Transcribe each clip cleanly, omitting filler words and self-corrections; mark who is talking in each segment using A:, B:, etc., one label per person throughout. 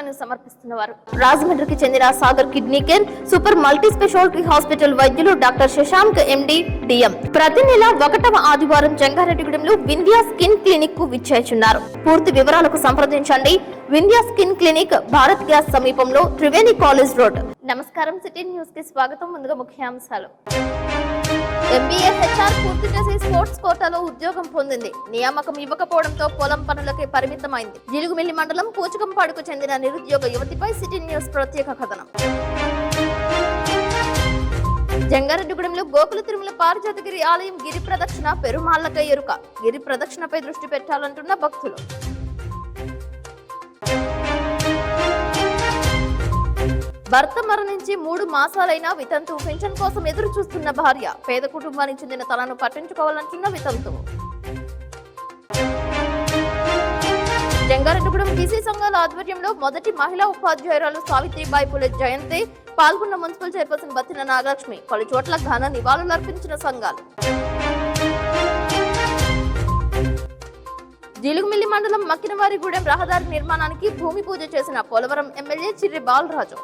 A: సేవలను సమర్పిస్తున్న వారు రాజమండ్రికి చెందిన Sagar kidney care super multi speciality hospital వైద్యులు డాక్టర్ శశాంక్ ఎండి డిఎం ప్రతి నెల 1వ ఆదివారం జంగారెడ్డిగూడెంలో వింధ్యా స్కిన్ క్లినిక్ కు విచ్చేస్తున్నారు. పూర్తి వివరాలకు సంప్రదించండి. Vindhya skin clinic, Bharat gas సమీపంలో, త్రివేణి కాలేజ్ రోడ్. నమస్కారం, సిటీ న్యూస్ కి స్వాగతం. ముందుగా ముఖ్యాంశాలు. ఎంబీఏ హెచ్ఆర్ పూర్తి చేసి స్పోర్ట్స్ కోటాలో ఉద్యోగం పొందింది. నియామకం ఇవ్వకపోవడంతో పొలం పనులకే పరిమితమైంది. జిలుగుమిల్లి మండలం పూచకంపాడుకు చెందిన నిరుద్యోగ యువతిపై సిటీ న్యూస్ ప్రత్యేక కథనం. జంగారెడ్డిగూడెంలో గోకుల తిరుమల పారిజాతగిరి ఆలయం గిరి ప్రదక్షిణ పెరుమాళ్లకై ఎరుక. గిరి ప్రదక్షిణపై దృష్టి పెట్టాలంటున్న భక్తులు. భర్త మరణించి 3 మాసాలైనా వితంతు పెన్షన్ కోసం ఎదురు చూస్తున్న భార్య. పేద కుటుంబానికి చెందిన తనను పట్టించుకోవాలంటున్న వితంతు. జంగారెడ్డిగూడెం బీసీ సంఘాల ఆధ్వర్యంలో మొదటి మహిళా ఉపాధ్యాయురాలు సావిత్రిబాయి పులే జయంతి పాల్గొన్న మున్సిపల్ చైర్పర్సన్ బత్తిన నాగలక్ష్మి. పలు చోట్ల ఘన నివాళులర్పించిన సంఘాలు. జిలుగుమిల్లి మండలం మక్కినవారిగూడెం రహదారి నిర్మాణానికి భూమి పూజ చేసిన పోలవరం ఎమ్మెల్యే చిర్రి బాలరాజు.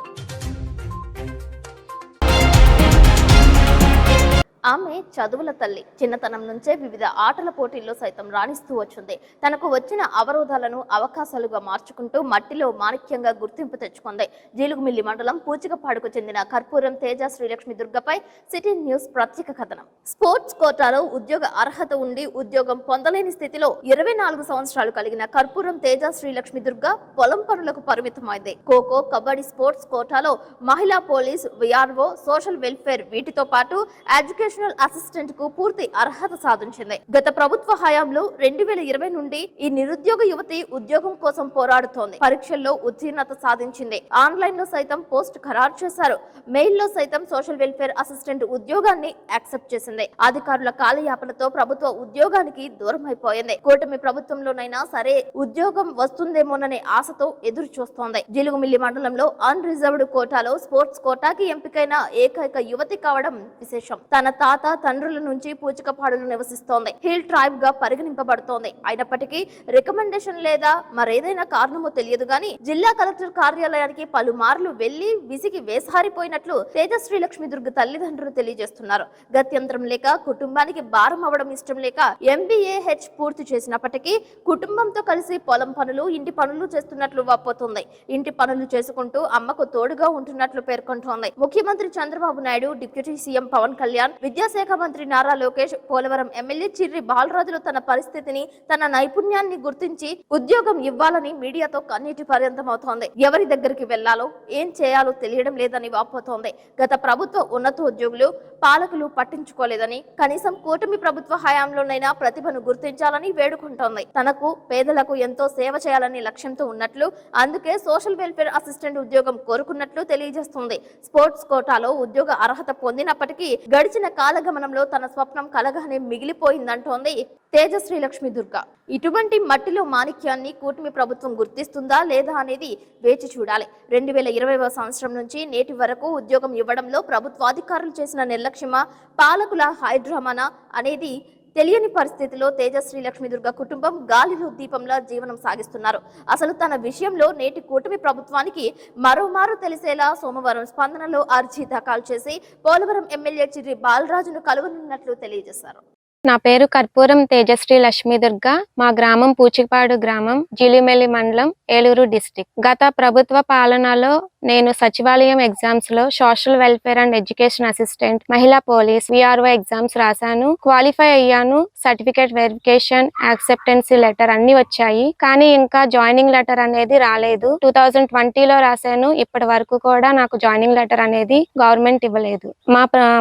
A: ఆమె చదువుల తల్లి. చిన్నతనం నుంచే వివిధ ఆటల పోటీల్లో సైతం రాణిస్తూ వచ్చింది. తనకు వచ్చిన అవరోధాలను అవకాశాలుగా మార్చుకుంటూ మట్టిలో మాణిక్యంగా గుర్తింపు తెచ్చుకుంది. జీలుగుమిల్లి మండలం పూచికపాడుకు చెందిన కర్పూరం తేజ శ్రీలక్ష్మి దుర్గపై సిటీ న్యూస్ ప్రత్యేక కథనం. స్పోర్ట్స్ కోటాలో ఉద్యోగ అర్హత ఉండి ఉద్యోగం పొందలేని స్థితిలో 24 సంవత్సరాలు కలిగిన కర్పూరం తేజ శ్రీలక్ష్మి దుర్గ పొలం పనులకు పరిమితమైంది. ఖోఖో, కబడ్డీ స్పోర్ట్స్ కోటాలో మహిళా పోలీస్, విఆర్ఓ, సోషల్ వెల్ఫేర్ వీటితో పాటు ఎడ్యుకేషన్ అసిస్టెంట్ కు పూర్తి అర్హత సాధించింది. గత ప్రభుత్వ హయాంలో 2020 నుండి ఈ నిరుద్యోగ యువతి ఉద్యోగం కోసం పోరాడుతోంది. పరీక్షల్లో ఉత్తీర్ణత సాధించింది. ఆన్లైన్ లో సైతం పోస్ట్ ఖరారు చేశారు. మెయిల్ లో సైతం సోషల్ వెల్ఫేర్ అసిస్టెంట్ ఉద్యోగాన్ని యాక్సెప్ట్ చేసింది. అధికారుల కాలయాపనతో ప్రభుత్వ ఉద్యోగానికి దూరం అయిపోయింది. కూటమి ప్రభుత్వంలోనైనా సరే ఉద్యోగం వస్తుందేమోననే ఆశతో ఎదురు చూస్తోంది. జిలుగుమిల్లి మండలంలో అన్ రిజర్వ్డ్ కోటాలో స్పోర్ట్స్ కోటాకి ఎంపికైన ఏకైక యువతి కావడం విశేషం. తన తాత తండ్రుల నుంచి పూచికపాడులో నివసిస్తోంది. హిల్ ట్రైబ్ గా పరిగణింపబడుతోంది. అయినప్పటికీ రికమెండేషన్ లేదా మరేదైనా కారణమో తెలియదు గాని జిల్లా కలెక్టర్ కార్యాలయానికి పలుమార్లు వెళ్లి విసిగి వేసారిపోయినట్లు తేజశ్రీ లక్ష్మి దుర్గ తల్లిదండ్రులు తెలియజేస్తున్నారు. గత్యంతరం లేక, కుటుంబానికి భారం అవ్వడం ఇష్టం లేక ఎంబీఏ పూర్తి చేసినప్పటికీ కుటుంబంతో కలిసి పొలం పనులు, ఇంటి పనులు చేస్తున్నట్లు వాపోతుంది. ఇంటి పనులు చేసుకుంటూ అమ్మకు తోడుగా ఉంటున్నట్లు పేర్కొంటోంది. ముఖ్యమంత్రి చంద్రబాబు నాయుడు, డిప్యూటీ సీఎం పవన్ కళ్యాణ్, విద్యాశాఖ మంత్రి నారా లోకేష్, పోలవరం ఎమ్మెల్యే చిర్రి బాలరాజులు తన పరిస్థితిని, తన నైపుణ్యాన్ని గుర్తించి ఉద్యోగం ఇవ్వాలని మీడియాతో కన్నీటి పర్యంతమవుతోంది. ఎవరి దగ్గరికి వెళ్లాలో, ఏం చేయాలో తెలియడం లేదని వాపోతోంది. గత ప్రభుత్వ ఉన్నతోద్యోగులు, పాలకులు పట్టించుకోలేదని, కనీసం కూటమి ప్రభుత్వ హయాంలోనైనా ప్రతిభను గుర్తించాలని వేడుకుంటోంది. తనకు, పేదలకు ఎంతో సేవ చేయాలని లక్ష్యంతో ఉన్నట్లు, అందుకే సోషల్ వెల్ఫేర్ అసిస్టెంట్ ఉద్యోగం కోరుకున్నట్లు తెలియజేస్తుంది. స్పోర్ట్స్ కోటాలో ఉద్యోగ అర్హత పొందినప్పటికీ గడిచిన కాలగమనంలో తన స్వప్నం కలగానే మిగిలిపోయిందంటోంది తేజశ్రీ లక్ష్మి దుర్గ. ఇటువంటి మట్టిలో మాణిక్యాన్ని కూటమి ప్రభుత్వం గుర్తిస్తుందా లేదా అనేది వేచి చూడాలి. 2020వ సంవత్సరం నుంచి నేటి వరకు ఉద్యోగం ఇవ్వడంలో ప్రభుత్వాధికారులు చేసిన నిర్లక్ష్యమా, పాలకుల హైడ్రామానా అనేది తెలియని పరిస్థితిలో తేజశ్రీ లక్ష్మి దుర్గ కుటుంబం గాలిలో దీపంలా జీవనం సాగిస్తున్నారు. అసలు తన విషయంలో నేటి కూటమి ప్రభుత్వానికి మరోమారు తెలిసేలా సోమవారం స్పందనలో అర్జీ దాఖలు చేసి పోలవరం ఎమ్మెల్యే చిర్రి బాలరాజును కలువనున్నట్లు తెలియజేశారు.
B: నా పేరు కర్పూరం తేజశ్రీ లక్ష్మి దుర్గ. మా గ్రామం పూచికపాడు గ్రామం, జిలుగుమిల్లి మండలం, ఏలూరు డిస్ట్రిక్ట్. గత ప్రభుత్వ పాలనలో నేను సచివాలయం ఎగ్జామ్స్ లో social welfare and education assistant, మహిళా పోలీస్, విఆర్ఓ ఎగ్జామ్స్ రాశాను. క్వాలిఫై అయ్యాను. సర్టిఫికేట్ వెరిఫికేషన్, యాక్సెప్టెన్సీ లెటర్ అన్ని వచ్చాయి. కానీ ఇంకా జాయినింగ్ లెటర్ అనేది రాలేదు. 2020లో రాశాను. ఇప్పటి వరకు కూడా నాకు జాయినింగ్ లెటర్ అనేది గవర్నమెంట్ ఇవ్వలేదు.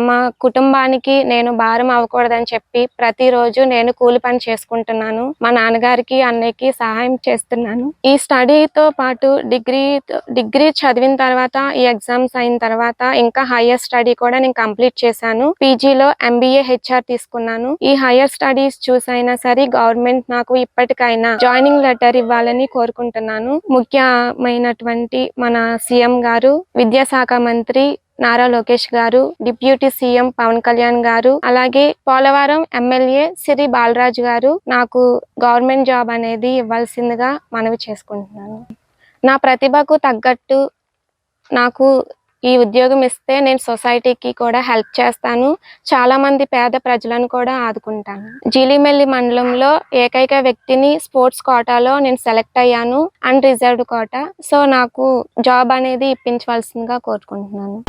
B: మా కుటుంబానికి నేను భారం అవ్వకూడదని చెప్పి ప్రతిరోజు నేను కూలి పని చేసుకుంటున్నాను. మా నాన్నగారికి, అన్నయ్యకి సహాయం చేస్తున్నాను. ఈ స్టడీతో పాటు డిగ్రీ చదివిన తర్వాత, ఈ ఎగ్జామ్స్ అయిన తర్వాత ఇంకా హైయర్ స్టడీ కూడా నేను కంప్లీట్ చేశాను. పీజీలో ఎంబీఏ హెచ్ఆర్ తీసుకున్నాను. ఈ హైయర్ స్టడీస్ చూసైనా సరే గవర్నమెంట్ నాకు ఇప్పటికైనా జాయినింగ్ లెటర్ ఇవ్వాలని కోరుకుంటున్నాను. ముఖ్యమైనటువంటి మన సీఎం గారు, విద్యాశాఖ మంత్రి నారా లోకేష్ గారు, డిప్యూటీ సీఎం పవన్ కళ్యాణ్ గారు, అలాగే పోలవరం ఎమ్మెల్యే చిర్రి బాలరాజు గారు నాకు గవర్నమెంట్ జాబ్ అనేది ఇవ్వాల్సిందిగా మనవి చేసుకుంటున్నాను. నా ప్రతిభకు తగ్గట్టు నాకు ఈ ఉద్యోగం ఇస్తే నేను సొసైటీకి కూడా హెల్ప్ చేస్తాను. చాలా మంది పేద ప్రజలను కూడా ఆదుకుంటాను. జీలిమెల్లి మండలంలో ఏకైక వ్యక్తిని స్పోర్ట్స్ కోటాలో నేను సెలెక్ట్ అయ్యాను, అన్రిజర్వ్డ్ కోటా. సో నాకు జాబ్ అనేది ఇప్పించవలసిందిగా కోరుకుంటున్నాను.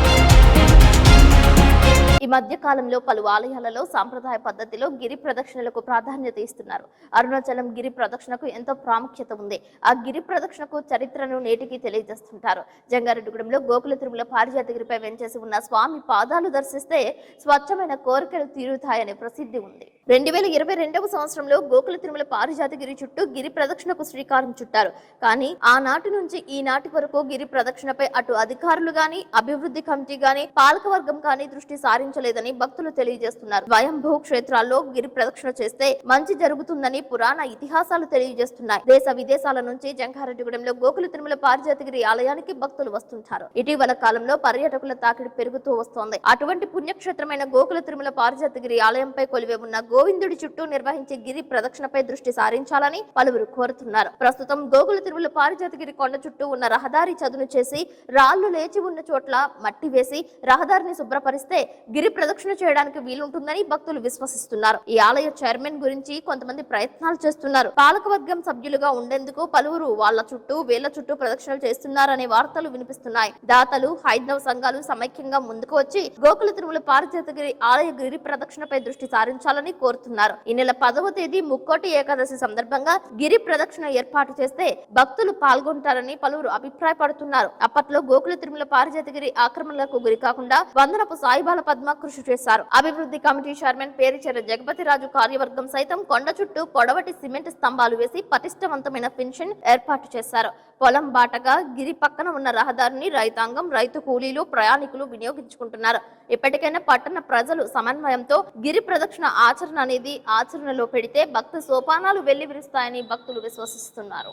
A: ఈ మధ్య కాలంలో పలు ఆలయాలలో సాంప్రదాయ పద్ధతిలో గిరి ప్రదక్షిణలకు ప్రాధాన్యత ఇస్తున్నారు. అరుణాచలం గిరి ప్రదక్షిణకు ఎంతో ప్రాముఖ్యత ఉంది. ఆ గిరి ప్రదక్షిణకు చరిత్రను నేటికి తెలియజేస్తుంటారు. జంగారెడ్డిగూడెంలో గోకుల తిరుమల పారిజాతగిరిపై వెంచేసి ఉన్న స్వామి పాదాలు దర్శిస్తే స్వచ్ఛమైన కోరికలు తీరుతాయనే ప్రసిద్ధి ఉంది. 2022వ సంవత్సరంలో గోకుల తిరుమల పారిజాతగిరి చుట్టూ గిరి ప్రదక్షిణకు శ్రీకారం చుట్టారు. కానీ ఆనాటి నుంచి ఈనాటి వరకు గిరి ప్రదక్షిణపై అటు అధికారులు గాని, అభివృద్ధి కమిటీ గాని, పాలకవర్గం కానీ దృష్టి సారించలేదని భక్తులు తెలియజేస్తున్నారు. స్వయంభూ క్షేత్రాల్లో గిరి ప్రదక్షిణ చేస్తే మంచి జరుగుతుందని పురాణ ఇతిహాసాలు తెలియజేస్తున్నాయి. దేశ విదేశాల నుంచి జంగారెడ్డిగూడెంలో గోకుల తిరుమల పారిజాతగిరి ఆలయానికి భక్తులు వస్తుంటారు. ఇటీవల కాలంలో పర్యాటకుల తాకిడి పెరుగుతూ వస్తోంది. అటువంటి పుణ్యక్షేత్రమైన గోకుల తిరుమల పారిజాతగిరి ఆలయంపై కొలువే ఉన్న గోవిందుడి చుట్టూ నిర్వహించే గిరి ప్రదక్షిణపై దృష్టి సారించాలని పలువురు కోరుతున్నారు. ప్రస్తుతం గోకుల తిరుమల పారిజాతగిరి కొండ చుట్టూ ఉన్న రహదారి చదును చేసి రాళ్లు లేచి ఉన్న చోట్ల మట్టి వేసి రహదారిని శుభ్రపరిస్తే గిరి ప్రదక్షిణ చేయడానికి వీలుంటుందని భక్తులు విశ్వసిస్తున్నారు. ఈ ఆలయ చైర్మన్ గురించి కొంతమంది ప్రయత్నాలు చేస్తున్నారు. పాలకవర్గం సభ్యులుగా ఉండేందుకు పలువురు వాళ్ళ చుట్టూ వేళ్ల చుట్టూ ప్రదక్షిణలు చేస్తున్నారనే వార్తలు వినిపిస్తున్నాయి. దాతలు, హైందవ సంఘాలు సమైక్యంగా ముందుకు వచ్చి గోకుల తిరుమల పారిజాతగిరి ఆలయ గిరి ప్రదక్షిణపై దృష్టి సారించాలని కోరుతున్నారు. ఈ నెల 10వ తేదీ ముక్కోటి ఏకాదశి సందర్భంగా గిరి ప్రదక్షిణ ఏర్పాటు చేస్తే భక్తులు పాల్గొంటారని పలువురు అభిప్రాయపడుతున్నారు. అప్పట్లో గోకుల తిరుమల పారిజాతగిరి ఆక్రమణలకు గురి కాకుండా వందనపు సాయిబాల పద్మ కృషి చేశారు. అభివృద్ధి కమిటీ చైర్మన్ పేరిచెర్ల జగపతిరాజు కార్యవర్గం సైతం కొండ చుట్టూ పొడవటి సిమెంట్ స్తంభాలు వేసి పటిష్టవంతమైన ఫినిషింగ్ ఏర్పాటు చేశారు. పొలం బాటగా గిరి పక్కన ఉన్న రహదారిని రైతాంగం, రైతు కూలీలు, ప్రయాణికులు వినియోగించుకుంటున్నారు. ఇప్పటికైనా పట్టణ ప్రజలు సమన్వయంతో గిరి ప్రదక్షిణ ఆచరణ అనేది ఆచరణలో పెడితే భక్త సోపానాలు వెళ్లి విరుస్తాయని భక్తులు విశ్వసిస్తున్నారు.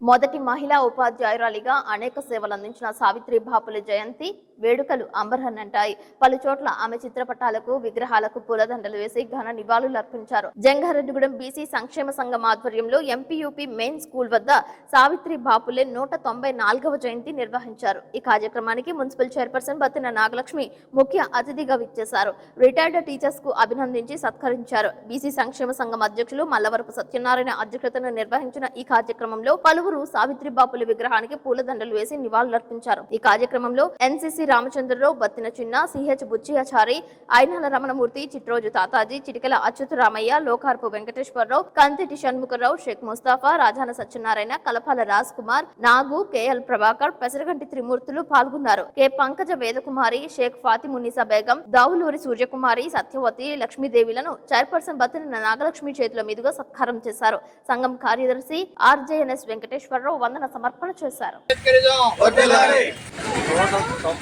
A: మొదటి మహిళా ఉపాధ్యాయురాలిగా అనేక సేవలు అందించిన సావిత్రి బాపులే జయంతి వేడుకలు అంబరహన్నంటాయి. పలు చోట్ల ఆమె చిత్రపటాలకు, విగ్రహాలకు పూలదండలు వేసి ఘన నివాళులు అర్పించారు. జంగారెడ్డిగూడెం బీసీ సంక్షేమ సంఘం ఆధ్వర్యంలో ఎంపీయూపీ మెయిన్ స్కూల్ వద్ద సావిత్రి బాపులే 194వ జయంతి నిర్వహించారు. ఈ కార్యక్రమానికి మున్సిపల్ చైర్పర్సన్ బత్తిన నాగలక్ష్మి ముఖ్య అతిథిగా విచ్చేశారు. రిటైర్డ్ టీచర్స్ కు అభినందించి సత్కరించారు. బీసీ సంక్షేమ సంఘం అధ్యక్షులు మల్లవరపు సత్యనారాయణ అధ్యక్షతన నిర్వహించిన ఈ కార్యక్రమంలో పలువురు సావిత్రి బాపులే విగ్రహానికి పూలదండలు వేసి నివాళులర్పించారు. ఈ కార్యక్రమంలో ఎన్సీసీ రామచంద్రరావు, బత్తిన చిన్న, సిహెచ్ బుచ్చియాచారి, ఐనాల రమణమూర్తి, చిట్రోజు తాతాజీ, చిటికల అచ్యుతరామయ్య, లోకార్పు వెంకటేశ్వరరావు, కంతిటి షణ్ముఖరావు, షేక్ ముస్తాఫా, రాజాన సత్యనారాయణ, కలపాల రాజ్ కుమార్, నాగు, కేఎల్ ప్రభాకర్, పెసరగంటి త్రిమూర్తులు పాల్గొన్నారు. కె పంకజ వేదకుమారి, షేక్ ఫాతిమునిసా బేగం, దావులూరి సూర్యకుమారి, సత్యవతి, లక్ష్మీదేవిలను చైర్పర్సన్ బత్తిన నాగలక్ష్మి చేతుల మీదుగా సత్కారం చేశారు. సంఘం కార్యదర్శి ఆర్జేఎన్ఎస్ వెంకటేశ్వరరావు వందన సమర్పణ చేశారు.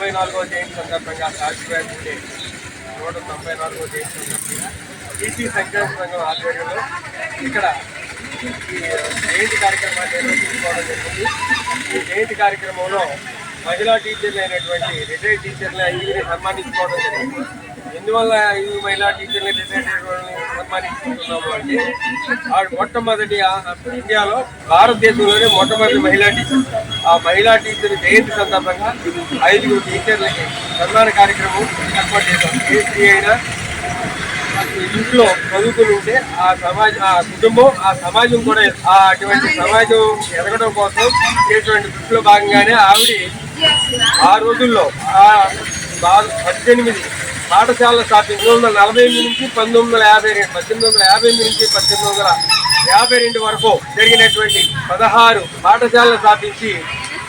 C: 194వ జయంతి సందర్భంగా సావిత్రిబాయి 194వ జయంతి సందర్భంగా బీసీ సంక్షేమ సంఘం ఆధ్వర్యంలో ఇక్కడ ఈ జయంతి కార్యక్రమాన్ని నిర్వహించుకోవడం జరిగింది. ఈ జయంతి కార్యక్రమంలో మహిళా టీచర్లు అయినటువంటి రిటైర్డ్ టీచర్లు ఐదుగురిని సన్మానించుకోవడం జరిగింది. ఎందువల్ల ఈ మహిళా టీచర్లు రిటైర్డ్ సన్మానించుకుంటున్నాము అంటే ఆవిడ మొట్టమొదటి ఇండియాలో, భారతదేశంలోనే మొట్టమొదటి మహిళా టీచర్. ఆ మహిళా టీచర్ జయంతి సందర్భంగా 5 టీచర్లకి సన్మాన కార్యక్రమం ఏర్పాటు చేశాం. ఏ స్త్రీ అయినా ఇంట్లో చదువుకుని ఉంటే ఆ కుటుంబం, ఆ సమాజం కూడా అటువంటి సమాజం ఎదగడం కోసం చేసేటువంటి దృష్టిలో భాగంగానే ఆవిడ ఆ రోజుల్లో 18 పాఠశాలలు స్థాపించి 1948 నుంచి 1952, 1858 నుంచి 1852 వరకు జరిగినటువంటి 16 పాఠశాలలు స్థాపించి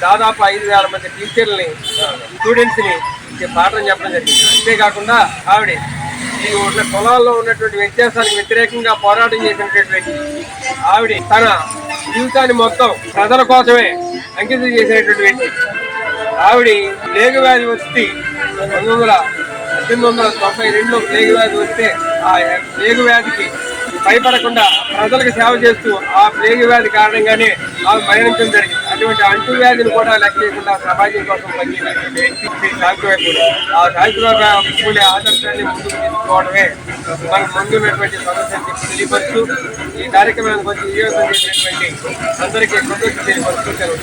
C: దాదాపు 5,000 మంది టీచర్లని, స్టూడెంట్స్ని పాఠం చెప్పడం జరిగింది. అంతేకాకుండా ఆవిడ ఈ పొలాల్లో ఉన్నటువంటి వ్యత్యాసానికి వ్యతిరేకంగా పోరాటం చేసినటువంటి ఆవిడ తన జీవితాన్ని మొత్తం ప్రజల కోసమే అంకితం చేసినటువంటి వ్యక్తి. ఆవిడ ప్లేగు వ్యాధి వచ్చి 1892లో ప్లేగు వ్యాధి వస్తే ఆ ప్లేగు వ్యాధికి భయపడకుండా ప్రజలకు సేవ చేస్తూ ఆ ప్లేగు వ్యాధి కారణంగానే ఆమె మరణించడం జరిగింది. అటువంటి అంటువ్యాధిని కూడా లెక్క చేయకుండా సమాజం కోసం పనిచేసినటువంటి వ్యక్తి శ్రీ సావిత్రిబాయి పూలే. ఆ సావిత్రిబాయి పూలే ఆదర్శాన్ని ముందుకు తీసుకోవడమే మనకు ముందున్నటువంటి సమస్యని తెలియపరుస్తూ ఈ కార్యక్రమానికి వచ్చి విజయవంతం చేసినటువంటి అందరికీ కృతజ్ఞతలు తెలియపరుస్తూ సెలవు.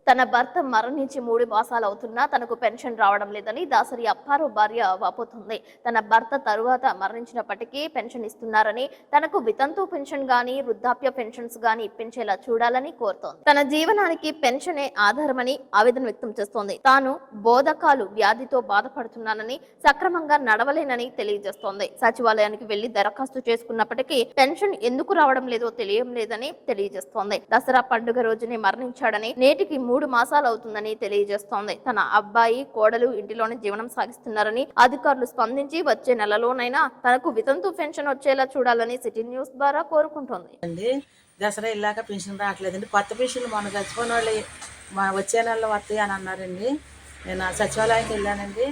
A: తన భర్త మరణించి 3 మాసాలు అవుతున్నా తనకు పెన్షన్ రావడం లేదని దాసరి అప్పారావు భార్య వాపోతుంది. తన భర్త తరువాత మరణించినప్పటికీ పెన్షన్ ఇస్తున్నారని, తనకు వితంతు పెన్షన్ గాని వృద్ధాప్య పెన్షన్స్ గాని ఇప్పించేలా చూడాలని కోరుతోంది. తన జీవనానికి పెన్షనే ఆధారమని ఆవేదన వ్యక్తం చేస్తోంది. తాను బోధకాలు వ్యాధితో బాధపడుతున్నానని, సక్రమంగా నడవలేనని తెలియజేస్తోంది. సచివాలయానికి వెళ్లి దరఖాస్తు చేసుకున్నప్పటికీ పెన్షన్ ఎందుకు రావడం లేదో తెలియడం లేదని తెలియజేస్తోంది. దసరా పండుగ రోజునే మరణించాడని, నేటికి 3 మాసాలు అవుతుందని తెలియజేస్తోంది. తన అబ్బాయి కోడలు ఇంటిలోనే జీవనం సాగిస్తున్నారని, అధికారులు స్పందించి వచ్చే నెలలోనైనా తనకు వితంతు పెన్షన్ వచ్చేలా చూడాలని సిటీ న్యూస్ ద్వారా కోరుకుంటోంది.
D: దసరా ఇలాక పెన్షన్ రావట్లేదండి. కొత్త పెన్షన్ మొన్న చచ్చిపోయిన వాళ్ళు వచ్చే నెలలో వస్తాయి అని అన్నారండి. నేను సచివాలయానికి వెళ్ళానండి.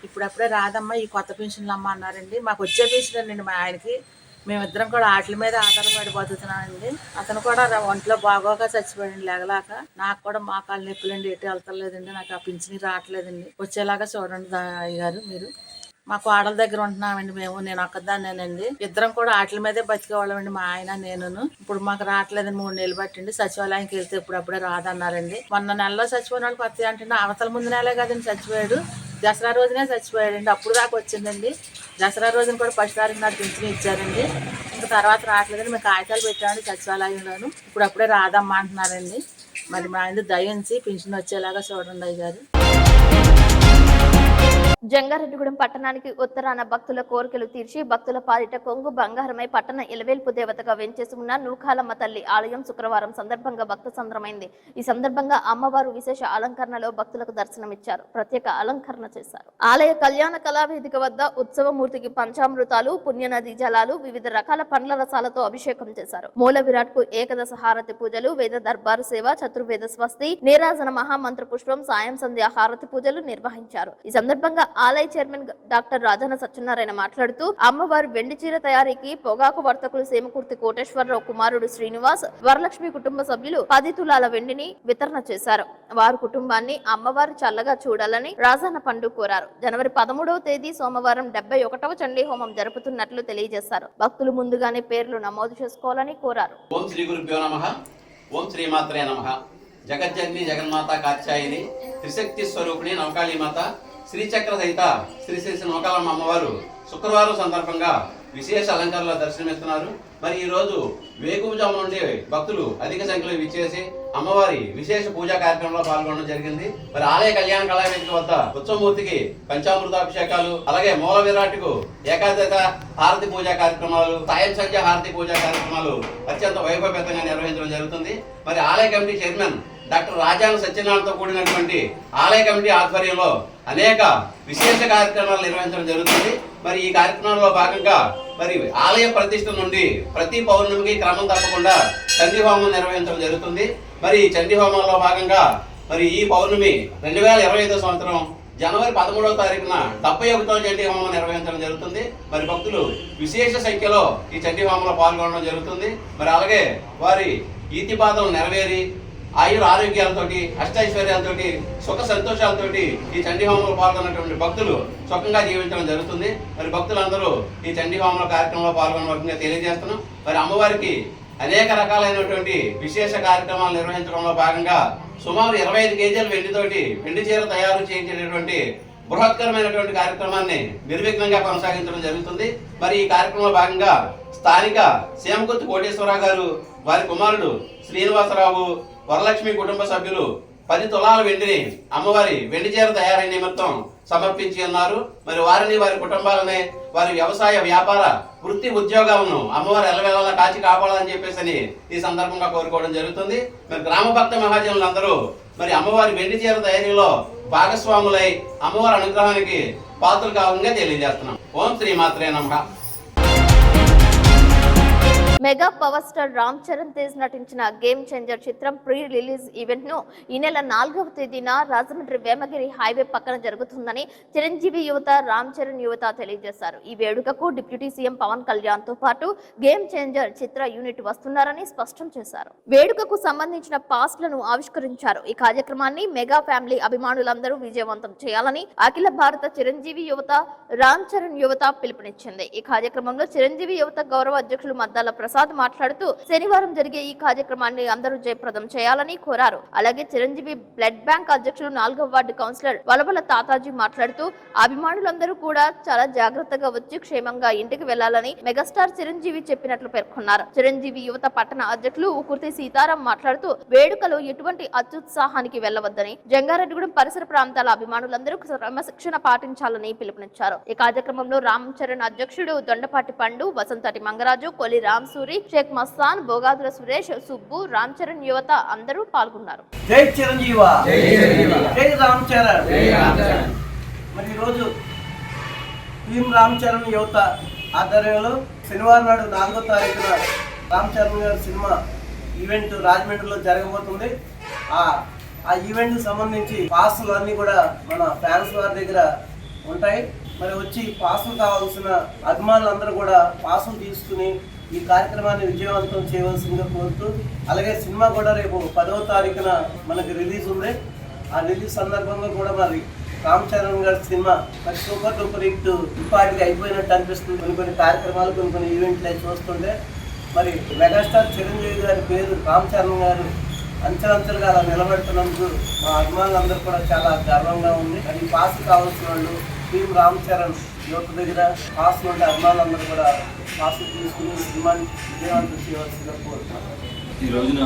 D: ఇప్పుడప్పుడే రాదమ్మా ఈ కొత్త పెన్షన్లు అమ్మ అన్నారండి. మాకు వచ్చే పెన్షన్ అండి మా ఆయనకి. మేమిద్దరం కూడా వాటి మీద ఆధారపడి బతుకుతున్నానండి. అతను కూడా ఒంట్లో బాగోక చచ్చిపోయింది లేగలాక. నాకు కూడా మోకాళ్ళ నొప్పులండి, ఎటు వెళ్తలేదండి. నాకు ఆ పింఛని రావట్లేదండి. వచ్చేలాగా చూడండి అయ్యగారు మీరు. మా కోడల దగ్గర ఉంటున్నామండి మేము. నేను ఒక్కదాన్నేనండి. ఇద్దరం కూడా వాటి మీదే బతికేవాళ్ళమండి మా ఆయన నేనును. ఇప్పుడు మాకు రావట్లేదని 3 నెలలు పట్టిండి. సచివాలయానికి వెళ్తే ఇప్పుడప్పుడే రాదన్నారండి. మొన్న నెలలో చచ్చిపోయిన వాళ్ళు కొత్త అంటే అవతల ముందు నెలే కదండి చచ్చిపోయాడు. దసరా రోజునే చచ్చిపోయాడండి. అప్పుడు దాకా వచ్చిందండి. దసరా రోజున కూడా ఫస్ట్ తారీఖు నాడు పింఛన్ ఇచ్చారండి. ఇంకా తర్వాత రావట్లేదని మేము కాగితాలు పెట్టామండి సచివాలయంలోను. ఇప్పుడు అప్పుడే రాదమ్మా అంటున్నారండి. మరి మా ఆయన దయించి పింఛన్ వచ్చేలాగా చూడండి అయ్యారు.
A: జంగారెడ్డిగూడెం పట్టణానికి ఉత్తరాన భక్తుల కోరికలు తీర్చి భక్తుల పాలిట కొంగు బంగారమై పట్టణ ఇలవేల్పు దేవతగా వెంచేసి ఉన్న నూకాలమ్మ తల్లి ఆలయం శుక్రవారం సందర్భంగా భక్త సంద్రమైంది. ఈ సందర్భంగా అమ్మవారు విశేష అలంకరణలో భక్తులకు దర్శనమిచ్చారు. ప్రత్యేక అలంకరణ చేశారు. ఆలయ కళ్యాణ కళావేదిక వద్ద ఉత్సవమూర్తికి పంచామృతాలు, పుణ్యనది జలాలు, వివిధ రకాల పండ్ల రసాలతో అభిషేకం చేశారు. మూల విరాట్ కు ఏకదశ హారతి పూజలు, వేద దర్బారు సేవ, చతుర్వేద స్వస్తి, నీరాజన మహామంత్ర పుష్పం, సాయం సంధ్య హారతి పూజలు నిర్వహించారు. ఈ సందర్భంగా ఆలయ చైర్మన్ డాక్టర్ రాజన సత్యనారాయణ మాట్లాడుతూ అమ్మవారి వెండి చీర తయారీకి పొగాకు వర్తకులు సేమకుర్తి కోటేశ్వరరావు కుమారుడు శ్రీనివాస్, వరలక్ష్మి కుటుంబ సభ్యులు 10 తులాల వెండిని వితరణ చేశారు. వారి కుటుంబాన్ని అమ్మవారు చల్లగా చూడాలని రాజన్న పండు కోరారు. జనవరి 13వ తేదీ సోమవారం 71వ చండీ హోమం జరుపుతున్నట్లు తెలియజేశారు. భక్తులు ముందుగానే పేర్లు నమోదు చేసుకోవాలని కోరారు.
E: ఓం శ్రీ గురుభ్యో నమః. ఓం శ్రీమాత్రే నమః. జగజ్జనని జగన్మాత కాత్యాయని త్రిశక్తి స్వరూపిణి నవకాళీ మాత శ్రీచక్ర సహిత శ్రీ శ్రీ నూకాలమ్మ అమ్మవారు శుక్రవారం సందర్భంగా విశేష అలంకరణలో దర్శనమిస్తున్నారు. మరి ఈ రోజు వేకువజాము నుండి భక్తులు అధిక సంఖ్యలో విచ్చేసి అమ్మవారి విశేష పూజా కార్యక్రమంలో పాల్గొనడం జరిగింది. మరి ఆలయ కళ్యాణ కళావేదిక వద్ద ఉత్సవమూర్తికి పంచామృతాభిషేకాలు, అలాగే మూల విరాట్కు ఏకాదశ హారతి పూజా కార్యక్రమాలు, సాయం సంధ్య హారతి పూజా కార్యక్రమాలు అత్యంత వైభవపేతంగా నిర్వహించడం జరుగుతుంది. మరి ఆలయ కమిటీ చైర్మన్ డాక్టర్ రాజాన సత్యనారాయణతో కూడినటువంటి ఆలయ కమిటీ ఆధ్వర్యంలో అనేక విశేష కార్యక్రమాలు నిర్వహించడం జరుగుతుంది. మరి ఈ కార్యక్రమంలో భాగంగా మరి ఆలయ ప్రతిష్ఠ నుండి ప్రతి పౌర్ణమికి క్రమం తప్పకుండా చండీ హోమం నిర్వహించడం జరుగుతుంది. మరి చండీ హోమంలో భాగంగా మరి ఈ పౌర్ణమి 2025 సంవత్సరం జనవరి 13వ తారీఖున 71వ చండీ హోమం నిర్వహించడం జరుగుతుంది. మరి భక్తులు విశేష సంఖ్యలో ఈ చండీ హోమంలో పాల్గొనడం జరుగుతుంది. మరి అలాగే వారి ఈతిపాదం నెరవేరి ఆయుర ఆరోగ్యాలతోటి, అష్టైశ్వర్యాలతోటి, సుఖ సంతోషాలతోటి ఈ చండీ హోమంలో పాల్గొన్నటువంటి భక్తులు సుఖంగా జీవించడం జరుగుతుంది. మరి భక్తులందరూ ఈ చండీ హోమంలో కార్యక్రమంలో పాల్గొనవలసిందిగా తెలియజేస్తున్నాం. మరి అమ్మవారికి అనేక రకాలైనటువంటి విశేష కార్యక్రమాలు నిర్వహించడంలో భాగంగా సుమారు 25 కేజీల వెండితోటి వెండి చీర తయారు చేయించేటటువంటి బృహత్కరమైనటువంటి కార్యక్రమాన్ని నిర్విఘ్నంగా కొనసాగించడం జరుగుతుంది. మరి ఈ కార్యక్రమంలో భాగంగా స్థానిక సేమకుర్తి కోటేశ్వరరావు గారు, వారి కుమారుడు శ్రీనివాసరావు, వరలక్ష్మి కుటుంబ సభ్యులు 10 తులాల వెండిని అమ్మవారి వెండి చీర తయారీ నిమిత్తం సమర్పించి ఉన్నారు. మరి వారిని, వారి కుటుంబాలని, వారి వ్యవసాయ వ్యాపార వృత్తి ఉద్యోగాలను అమ్మవారు ఎల్లవేళలా కాచి కాపాడాలని చెప్పేసి ఈ సందర్భంగా కోరుకోవడం జరుగుతుంది. మరి గ్రామ భక్త మహాజనులందరూ మరి అమ్మవారి వెండి చీర తయారీలో భాగస్వాములై అమ్మవారి అనుగ్రహానికి పాత్రలు కావాలని తెలియజేస్తున్నాం. ఓం శ్రీమాత్రే నమః.
A: Mega power star Ram Charan Tej నటించిన గేమ్ చేంజర్ చిత్రం ప్రీ రిలీజ్ ఈవెంట్ ను ఈ నెల 4వ తేదీన రాజమండ్రి వేమగిరి హైవే పక్కన జరుగుతుందని చిరంజీవి యువత రామ్ చరణ్ యువత తెలియజేశారు. ఈ వేడుకకు డిప్యూటీ సీఎం పవన్ కళ్యాణ్ తో పాటు గేమ్ చేంజర్ చిత్ర యూనిట్ వస్తున్నారని స్పష్టం చేశారు. వేడుకకు సంబంధించిన పాస్లను ఆవిష్కరించారు. ఈ కార్యక్రమాన్ని మెగా ఫ్యామిలీ అభిమానులందరూ విజయవంతం చేయాలని అఖిల భారత చిరంజీవి యువత రామ్ చరణ్ యువత పిలుపునిచ్చింది. ఈ కార్యక్రమంలో చిరంజీవి యువత గౌరవ అధ్యక్షులు మద్దాల ప్రసాద్ మాట్లాడుతూ శనివారం జరిగే ఈ కార్యక్రమాన్ని అందరూ జయప్రదం చేయాలని కోరారు. అలాగే చిరంజీవి బ్లడ్ బ్యాంక్ అధ్యక్షులు 4వ వార్డు కౌన్సిలర్ వలవల తాతాజీ మాట్లాడుతూ అభిమానులందరూ కూడా చాలా జాగ్రత్తగా వచ్చి క్షేమంగా ఇంటికి వెళ్లాలని మెగాస్టార్ చిరంజీవి చెప్పినట్లు పేర్కొన్నారు. చిరంజీవి యువత పట్టణ అధ్యక్షులు ఉకుర్తి సీతారాం మాట్లాడుతూ వేడుకలో ఎటువంటి అత్యుత్సాహానికి వెళ్లవద్దని, జంగారెడ్డిగూడెం పరిసర ప్రాంతాల అభిమానులందరూ క్రమశిక్షణ పాటించాలని పిలుపునిచ్చారు. ఈ కార్యక్రమంలో రామ్ చరణ్ అధ్యక్షుడు దొండపాటి పండు, వసంతటి మంగరాజు, కొలి రామ్ సూరి, షేక్ మస్తాన్, బోగాదుల సురేష్, సుబ్బు, రామ్ చరణ్ యువత అందరూ పాల్గొన్నారు.
F: జై చిరంజీవ, జై రామ్ చరణ్. మరి ఈరోజు టీం రామ్ చరణ్ యువత ఆధ్వర్యంలో శనివారం నాడు 4వ తారీఖున రామ్ చరణ్ గారి సినిమా ఈవెంట్ రాజమండ్రిలో జరగబోతుంది. ఆ ఈవెంట్ సంబంధించి పాసులు అన్ని కూడా మన ఫ్యాన్స్ వారి దగ్గర ఉంటాయి. మరి వచ్చి పాసులు కావాల్సిన అభిమానులందరూ కూడా పాసులు తీసుకుని ఈ కార్యక్రమాన్ని విజయవంతం చేయవలసిందిగా కోరుతూ, అలాగే సినిమా కూడా రేపు 10వ తారీఖున మనకి రిలీజ్ ఉంది. ఆ రిలీజ్ సందర్భంగా కూడా మరి రామ్ చరణ్ గారి సినిమా మరి సూపర్ డూపర్ హిట్ ఇప్పటికి అయిపోయినట్టు అనిపిస్తుంది. కొన్ని కార్యక్రమాలు కొన్ని ఈవెంట్లు చూస్తుంటే మరి మెగాస్టార్ చిరంజీవి గారి పేరు రామ్ చరణ్ గారు అంచెలంచెలుగా అలా నిలబెడుతున్నందుకు మా అభిమానులందరూ కూడా చాలా గర్వంగా ఉంది. అది పాస్ కావాల్సిన వాళ్ళు టీం రామ్ చరణ్ యువత దగ్గర పాస్ ఉంటే అభిమానులందరూ కూడా పాస్ తీసుకుని సినిమాని విజయవంతం చేయవలసిందిగా కోరుతున్నాను.
G: ఈ రోజున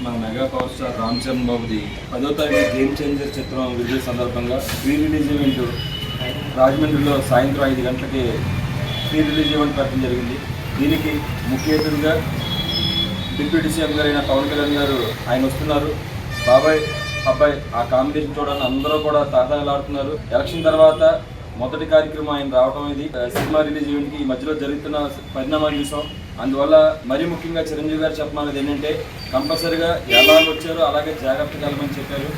G: మన mega power star Ram Charan బాబుది 10వ తారీఖు గేమ్ చేంజర్ చిత్రం రిలీజ్ సందర్భంగా ప్రీ రిలీజ్ ఈవెంట్ రాజమండ్రిలో సాయంత్రం 5 గంటలకి ప్రీ రిలీజ్ ఈవెంట్ పెట్టడం జరిగింది. దీనికి ముఖ్య అతిథిగా డిప్యూటీ సీఎం గారైన పవన్ కళ్యాణ్ గారు ఆయన వస్తున్నారు. బాబాయ్ అబ్బాయి ఆ కాంబినేషన్ చూడాలని అందరూ కూడా తాతలాడుతున్నారు. ఎలక్షన్ తర్వాత మొదటి కార్యక్రమం ఆయన రావడం, ఇది సినిమా రిలీజ్ ఈవెంట్కి ఈ మధ్యలో జరుగుతున్న పరిణామాలు చూసాం. అందువల్ల మరీ ముఖ్యంగా చిరంజీవి గారు చెప్పమన్నది ఏంటంటే కంపల్సరీగా ఎలా వచ్చారో అలాగే జాగ్రత్తగా వెళ్ళమని చెప్పారు.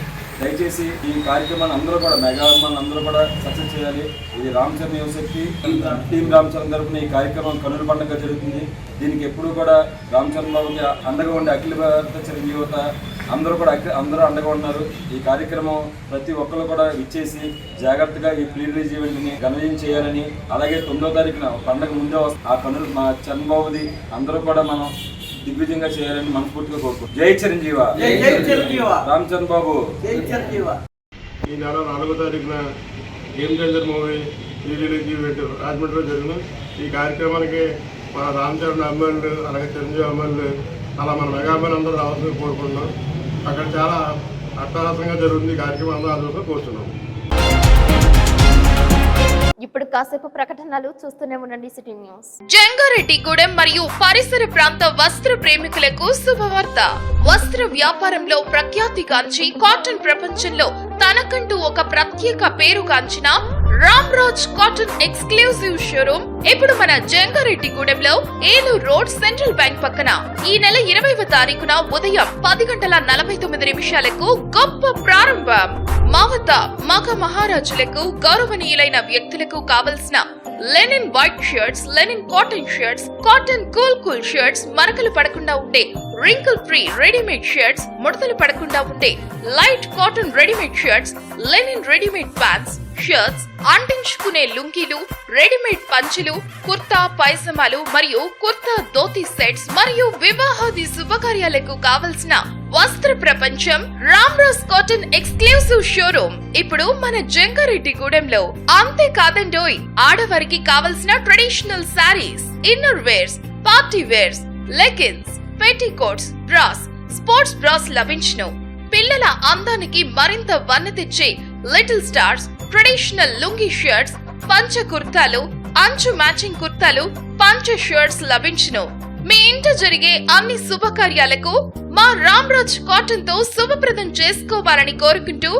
G: దయచేసి ఈ కార్యక్రమాన్ని అందరూ కూడా మెగా అందరూ కూడా సక్సెస్ చేయాలి. ఇది రామ్ చరణ్ యువశక్తి టీం రామ్ చరణ్ తరఫున ఈ కార్యక్రమం కనుల పండుగ జరుగుతుంది. దీనికి ఎప్పుడూ కూడా రామ్ చరణ్ బాబుకి అండగా ఉండే అఖిల భారత చిరంజీవి యువత అందరూ కూడా అందరూ అండగా ఉన్నారు. ఈ కార్యక్రమం ప్రతి ఒక్కరు కూడా ఇచ్చేసి జాగ్రత్తగా ఈ ప్రీ రిలీజ్ ఈవెంట్ని ఘనవిజయం చేయాలని, అలాగే 9వ తారీఖున పండుగ ముందే ఆ కనులు మా చరణ్ బాబుది అందరూ కూడా మనం దిగ్విజయంగా చేయాలని మనస్ఫూర్తిగా కోరుకుంటున్నాం. జై చిరంజీవ, రామ్ చరణ్ బాబు.
C: ఈ నెల 4వ తారీఖున game changer movie pre release event రాజమండ్రిలో జరిగిన ఈ కార్యక్రమానికి మన రామ్ చరణ్ అభిమానులు, అలాగే చిరంజీవి అభిమానులు, అలా మన మెగా అభిమానులు అందరూ రావాల్సింది కోరుకుంటున్నాం. అక్కడ చాలా అట్టహాసంగా జరుగుతుంది ఈ కార్యక్రమం, అందరూ ఆలోచన కోరుతున్నాం.
A: ఇప్పుడు కాసేపు ప్రకటనలు చూస్తూనే ఉండండి సిటీ న్యూస్.
H: జంగారెడ్డిగూడెం మరియు పరిసర ప్రాంత వస్త్ర ప్రేమికులకు శుభవార్త. వస్త్ర వ్యాపారంలో ప్రఖ్యాతిగాంచి కాటన్ ప్రపంచంలో తనకంటూ ఒక ప్రత్యేక పేరుగాంచిన Ram Raj cotton exclusive showroom ఇప్పుడు మన జంగారెడ్డిగూడెంలో ఏలూరు రోడ్ సెంట్రల్ బ్యాంక్ పక్కన ఈ నెల 20వ తారీఖున ఉదయం 10:49 గొప్ప ప్రారంభం. మా వద్ద మగ మహారాజులకు, గౌరవనీయులైన వ్యక్తులకు కావలసిన linen white shirts, linen cotton shirts, cotton cool shirts, మరకలు పడకుండా ఉండే రింకిల్ ఫ్రీ రెడీమేడ్ షర్ట్స్, ముడతలు పడకుండా ఉండే light cotton readymade shirts, linen readymade pants, shirts, అంటించుకునే లుంగీలు, రెడీమేడ్ పంచెలు, కుర్తా పైజమాలు మరియు కుర్తా ధోతి సెట్స్ మరియు వివాహాది శుభకార్యాలకు కావలసిన వస్త్ర ప్రపంచం Ram Raj cotton exclusive showroom ఇప్పుడు మన జంగారెడ్డిగూడెంలో. అంతేకాదండోయ్, ఆడవారికి కావలసిన traditional sarees, inner wears, party wears, leggings, petticoats, bras, sports bras లభించును. పిల్లల అందానికి మరింత వన్నె తెచ్చే little stars traditional lungi shirts, పంచ కుర్తాలు, అంచు మ్యాచింగ్ కుర్తాలు, పంచ షర్ట్స్ లభించును. మీ ఇంట జరిగే అన్ని శుభకార్యాలకు మా రామ్ రాజ్ కాటన్ తో శుభప్రదం చేసుకోవాలని కోరుకుంటూ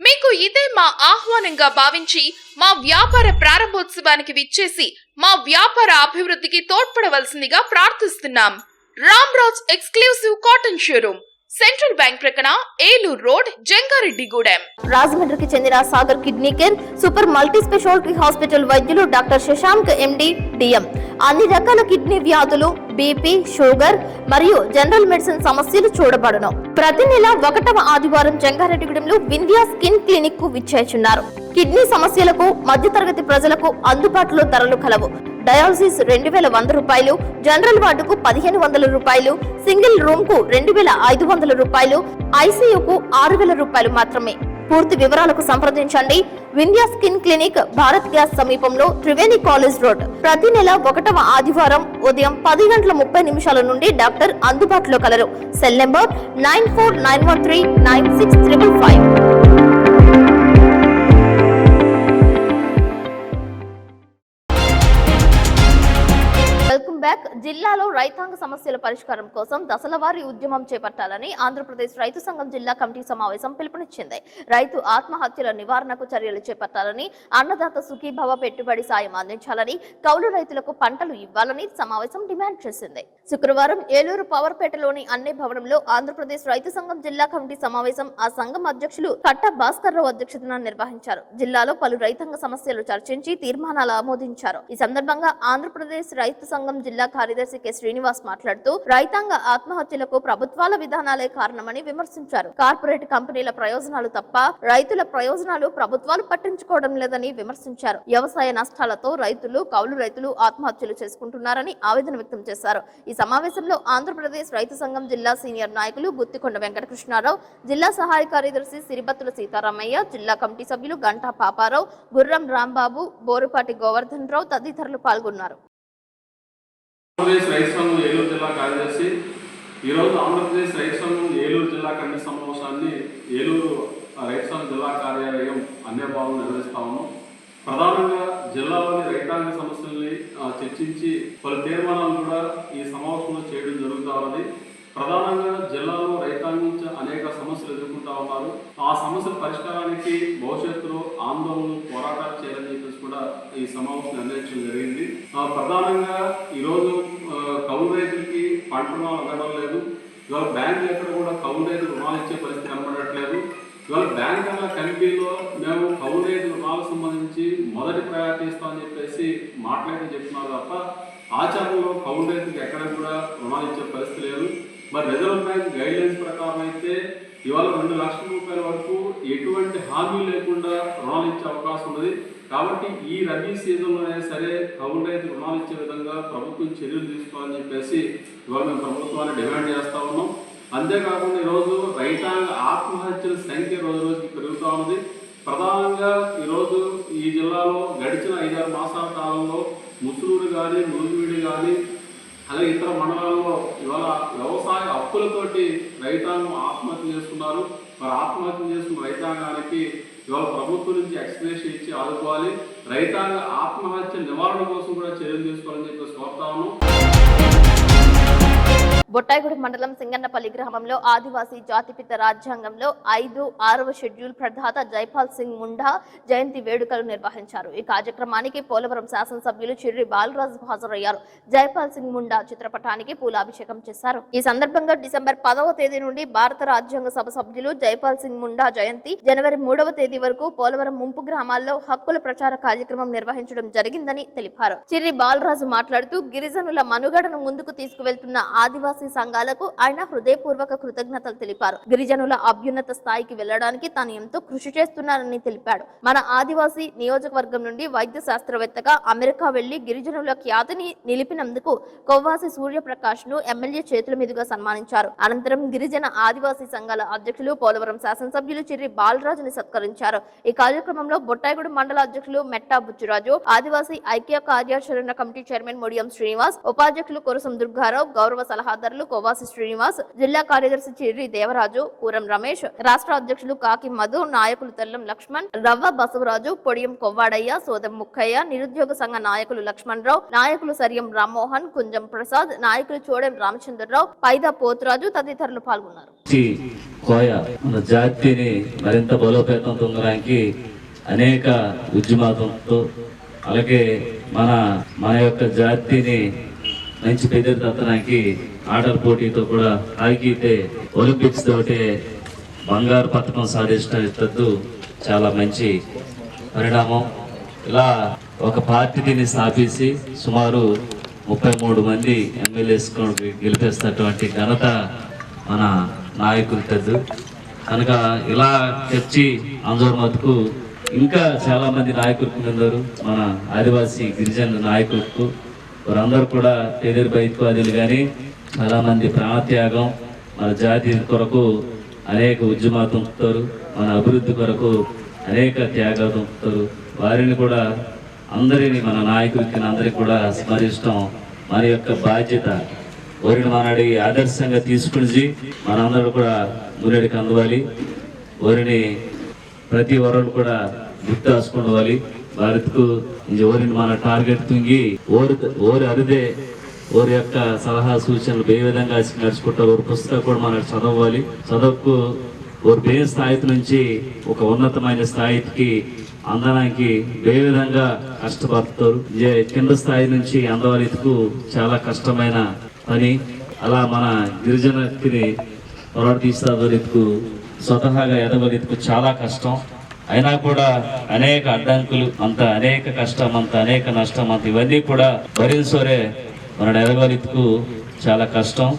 H: మీకు ఇదే మా ఆహ్వానంగా భావించి మా వ్యాపార ప్రారంభోత్సవానికి విచ్చేసి మా వ్యాపార అభివృద్ధికి తోడ్పడవలసిందిగా ప్రార్థిస్తున్నాం. Ramraj exclusive cotton showroom, central bank ప్రక్కన, ఏలూరు రోడ్, జంగారెడ్డిగూడెం.
A: రాజమండ్రికి చెందిన Sagar kidney care super multi speciality hospital వైద్యులు డాక్టర్ శశాంక్ ఎండి డిఎం అన్ని రకాల కిడ్నీ వ్యాధులు, బీపీ, షుగర్ మరియు జనరల్ మెడిసిన్ సమస్యలు చూడబడును. ప్రతి నెల 1వ ఆదివారం జంగారెడ్డిగూడెంలో వింధ్యా స్కిన్ క్లినిక్ కు విచ్చేస్తున్నారు. కిడ్నీ సమస్యలకు మధ్యతరగతి ప్రజలకు అందుబాటులో ధరలు కలవు. డయాలసిస్ 2100 రూపాయలు, జనరల్ వార్డుకు 1500 రూపాయలు, సింగిల్ రూమ్ కు 2500 రూపాయలు, ఐసీయూకు 6000 రూపాయలు మాత్రమే. పూర్తి వివరాలకు సంప్రదించండి. Vindhya skin clinic, Bharat gas సమీపంలో, త్రివేణి కాలేజ్ రోడ్. ప్రతి నెల 1వ ఆదివారం ఉదయం 10:30 నుండి డాక్టర్ అందుబాటులో colour. Cell number 9491396555. Welcome back. జిల్లాలో రైతాంగ సమస్యల పరిష్కారం కోసం దశలవారీ ఉద్యమం చేపట్టాలని ఆంధ్రప్రదేశ్ రైతు సంఘం జిల్లా కమిటీ సమావేశం పిలుపునిచ్చింది. రైతు ఆత్మహత్యల నివారణకు చర్యలు చేపట్టాలని, అన్నదాత సుఖీభవ పెట్టుబడి సాయం అందించాలని, కౌలు రైతులకు పంటలు ఇవ్వాలని సమావేశం డిమాండ్ చేసింది. శుక్రవారం ఏలూరు పవర్పేటలోని అన్నే భవనంలో ఆంధ్రప్రదేశ్ రైతు సంఘం జిల్లా కమిటీ సమావేశం ఆ సంఘం అధ్యక్షులు కట్ట భాస్కర్ రావు అధ్యక్షతన నిర్వహించారు. జిల్లాలో పలు రైతాంగ సమస్యలు చర్చించి తీర్మానాలు ఆమోదించారు. ఈ సందర్భంగా ఆంధ్రప్రదేశ్ రైతు సంఘం జిల్లా కార్యదర్శి కె శ్రీనివాస్ మాట్లాడుతూ రైతాంగ ఆత్మహత్యలకు ప్రభుత్వాల విధానాలే కారణమని విమర్శించారు. కార్పొరేట్ కంపెనీల ప్రయోజనాలు తప్ప రైతుల ప్రయోజనాలు ప్రభుత్వాలు పట్టించుకోవడం లేదని విమర్శించారు. వ్యవసాయ నష్టాలతో రైతులు, కౌలు రైతులు ఆత్మహత్యలు చేసుకుంటున్నారని ఆవేదన వ్యక్తం చేశారు. ఈ సమావేశంలో ఆంధ్రప్రదేశ్ రైతు సంఘం జిల్లా సీనియర్ నాయకులు గుత్తికొండ వెంకటకృష్ణారావు, జిల్లా సహాయ కార్యదర్శి సిరిబత్తుల సీతారామయ్య, జిల్లా కమిటీ సభ్యులు గంటా పాపారావు, గుర్రం రాంబాబు, బోరుపాటి గోవర్ధన్ రావు తదితరులు పాల్గొన్నారు.
I: ఆంధ్రప్రదేశ్ రైతు సంఘం ఏలూరు జిల్లా కార్యదర్శి ఈరోజు ఆంధ్రప్రదేశ్ రైతు సంఘం ఏలూరు జిల్లా కమిటీ సమావేశాన్ని ఏలూరు రైతు సంఘం జిల్లా కార్యాలయం అన్నే భావం నిర్వహిస్తా ఉన్నాం. ప్రధానంగా జిల్లాలోని రైతాంగ సమస్యల్ని చర్చించి పలు తీర్మానాలు కూడా ఈ సమావేశంలో చేయడం జరుగుతూ ఉన్నది. ప్రధానంగా జిల్లాలో రైతాంగం అనేక సమస్యలు ఎదుర్కొంటా ఉన్నారు. ఆ సమస్యల పరిష్కారానికి భవిష్యత్తులో ఆందోళనలు, పోరాటాలు చేయాలని చెప్పేసి కూడా ఈ సమావేశం నిర్ణయించడం జరిగింది. ప్రధానంగా ఈరోజు కౌలు రైతులకి పంట రుణాలు అందడం లేదు. ఇవాళ బ్యాంకులు ఎక్కడ కూడా కౌలు రైతులు రుణాలు ఇచ్చే పరిస్థితి కనబడట్లేదు. ఇవాళ బ్యాంకుల కమిటీలో మేము కౌలు రైతు రుణాలకు సంబంధించి మొదటి ప్రయారిటీ ఇస్తామని చెప్పేసి మాట్లాడి చెప్తున్నారు తప్ప ఆచరణలో కౌలు రైతులకు ఎక్కడ కూడా రుణాలు ఇచ్చే పరిస్థితి లేదు. మరి రిజర్వ్ బ్యాంక్ గైడ్లైన్స్ ప్రకారం అయితే ఇవాళ 2 లక్షల రూపాయల వరకు ఎటువంటి హామీ లేకుండా రుణాలు ఇచ్చే అవకాశం ఉన్నది. కాబట్టి ఈ రబీ సీజన్లోనే సరే కౌలు రైతు రుణాలు ఇచ్చే విధంగా ప్రభుత్వం చర్యలు తీసుకోవాలని చెప్పేసి ఇవాళ మేము ప్రభుత్వాన్ని డిమాండ్ చేస్తూ ఉన్నాం. అంతేకాకుండా ఈరోజు రైతాంగ ఆత్మహత్యల సంఖ్య రోజు రోజుకి పెరుగుతూ ఉంది. ప్రధానంగా ఈరోజు ఈ జిల్లాలో గడిచిన 5-6 మాసాల కాలంలో ముసులూరు కానీ, నూజివీడు కానీ, అలాగే ఇతర మండలాల్లో ఇవాళ వ్యవసాయ అప్పులతోటి రైతాంగం ఆత్మహత్య చేసుకున్నారు. మరి ఆత్మహత్య చేసుకున్న రైతాంగానికి ఇవాళ ప్రభుత్వం నుంచి ఎక్స్ప్లెనేషన్ ఇచ్చి ఆదుకోవాలి. రైతాంగ ఆత్మహత్య నివారణ కోసం కూడా చర్యలు తీసుకోవాలని చెప్పేసి కోరుతా ఉన్నాం.
A: బొట్టాయిగూడెం మండలం సింగన్నపల్లి గ్రామంలో ఆదివాసీ జాతిపిత రాజ్యాంగంలో 5-6వ షెడ్యూల్ ప్రదాత జైపాల్ సింగ్ ముండా జయంతి వేడుకలు నిర్వహించారు. ఈ కార్యక్రమానికి పోలవరం శాసనసభ్యులు చిర్రి బాలరాజు హాజరయ్యారు. జైపాల్ సింగ్ ముండా చిత్రపటానికి పూలాభిషేకం చేశారు. ఈ సందర్భంగా డిసెంబర్ 10వ తేదీ నుండి భారత రాజ్యాంగ సభ సభ్యులు జైపాల్ సింగ్ ముండా జయంతి జనవరి 3వ తేదీ వరకు పోలవరం ముంపు గ్రామాల్లో హక్కుల ప్రచార కార్యక్రమం నిర్వహించడం జరిగిందని తెలిపారు. చిర్రి బాలరాజు మాట్లాడుతూ గిరిజనుల మనుగడను ముందుకు తీసుకువెళ్తున్న ఆదివాసీ సంఘాలకు ఆయన హృదయపూర్వక కృతజ్ఞతలు తెలిపారు. గిరిజనుల అభ్యున్నత స్థాయికి వెళ్లడానికి తాను ఎంతో కృషి చేస్తున్నారని తెలిపాడు. మన ఆదివాసీ నియోజకవర్గం నుండి వైద్య శాస్త్రవేత్తగా అమెరికా వెళ్లి గిరిజనుల ఖ్యాతిని నిలిపినందుకు కొవ్వాసి సూర్యప్రకాష్ ను ఎమ్మెల్యే చేతుల మీదుగా సన్మానించారు. అనంతరం గిరిజన ఆదివాసీ సంఘాల అధ్యక్షులు పోలవరం శాసనసభ్యులు చిర్రి బాలరాజుని సత్కరించారు. ఈ కార్యక్రమంలో బొట్టాయిగూడెం మండల అధ్యక్షులు మెట్టా బుచ్చిరాజు, ఆదివాసీ ఐక్య కార్యాచరణ కమిటీ చైర్మన్ మొడియం శ్రీనివాస్, ఉపాధ్యక్షులు కొరసం దుర్గారావు, గౌరవ సలహాదారులు కొవ్వాసి శ్రీనివాస్, జిల్లా కార్యదర్శి చిర్రి దేవరాజు, పూరం రమేష్, రాష్ట్ర అధ్యక్షులు కాకి మధు, నాయకులు తెల్లం లక్ష్మణ్, రవ్వ బసవరాజు, పొడియం కొవ్వాడయ్య, సోదం ముక్కయ్య, నిరుద్యోగ సంఘ నాయకులు లక్ష్మణ్ రావు, నాయకులు సరియం రామ్మోహన్, కుంజం ప్రసాద్, నాయకులు చోడెం రామచంద్రరావు, పైదా పోతురాజు తదితరులు పాల్గొన్నారు.
J: మన జాతిని మరింత బలోపేతం పొందడానికి అనేక ఉద్యమాలతో అలాగే మన యొక్క జాతిని మంచి పేరు తత్తడానికి ఆటల పోటీతో కూడా హాకీతే ఒలింపిక్స్ తోటే బంగారు పథకం సాధించడం చాలా మంచి పరిణామం. ఇలా ఒక పార్టీని స్థాపించి సుమారు 33 మంది ఎమ్మెల్యేస్ గెలిపేస్తున్నటువంటి ఘనత మన నాయకులు తెద్దు కనుక ఇలా తెచ్చి అంజోర్మత్కు ఇంకా చాలా మంది నాయకులు ఉన్నారు. మన ఆదివాసీ గిరిజన నాయకులకు వారందరూ కూడా పేదరి బైద్యవాదులు కానీ చాలా మంది ప్రాణత్యాగం మన జాతి కొరకు అనేక ఉద్యమాలు తొంపుతారు, మన అభివృద్ధి కొరకు అనేక త్యాగాలు తొంపుతారు. వారిని కూడా అందరినీ మన నాయకులకి అందరికీ కూడా స్మరించడం మన యొక్క బాధ్యత. వారిని మనడి ఆదర్శంగా తీసుకుని మనందరూ కూడా మున్నడికి అందవాలి. వారిని ప్రతి ఒక్కరు కూడా గుర్తు రాసుకోవాలి. భారత్కు ఓరిని మన టార్గెట్ తుంగి ఓరి అరుదే ఓరి యొక్క సలహా సూచనలు ఏ విధంగా నడుచుకుంటారు. ఓరి పుస్తకాలు కూడా మనం చదవాలి. చదువుకు ఓరి బే స్థాయి నుంచి ఒక ఉన్నతమైన స్థాయికి అందడానికి ఏ విధంగా కష్టపడతారు. కింద స్థాయి నుంచి అందవరీతికు చాలా కష్టమైన పని. అలా మన గిరిజనకి తీసుకోవరీతికు స్వతహాగా ఎదవరీతికు చాలా కష్టం. అయినా కూడా అనేక అడ్డంకులు, అంత అనేక కష్టం, అంత అనేక నష్టం, అంత ఇవన్నీ కూడా భరించోరే మన ఎదవరీతికు చాలా కష్టం.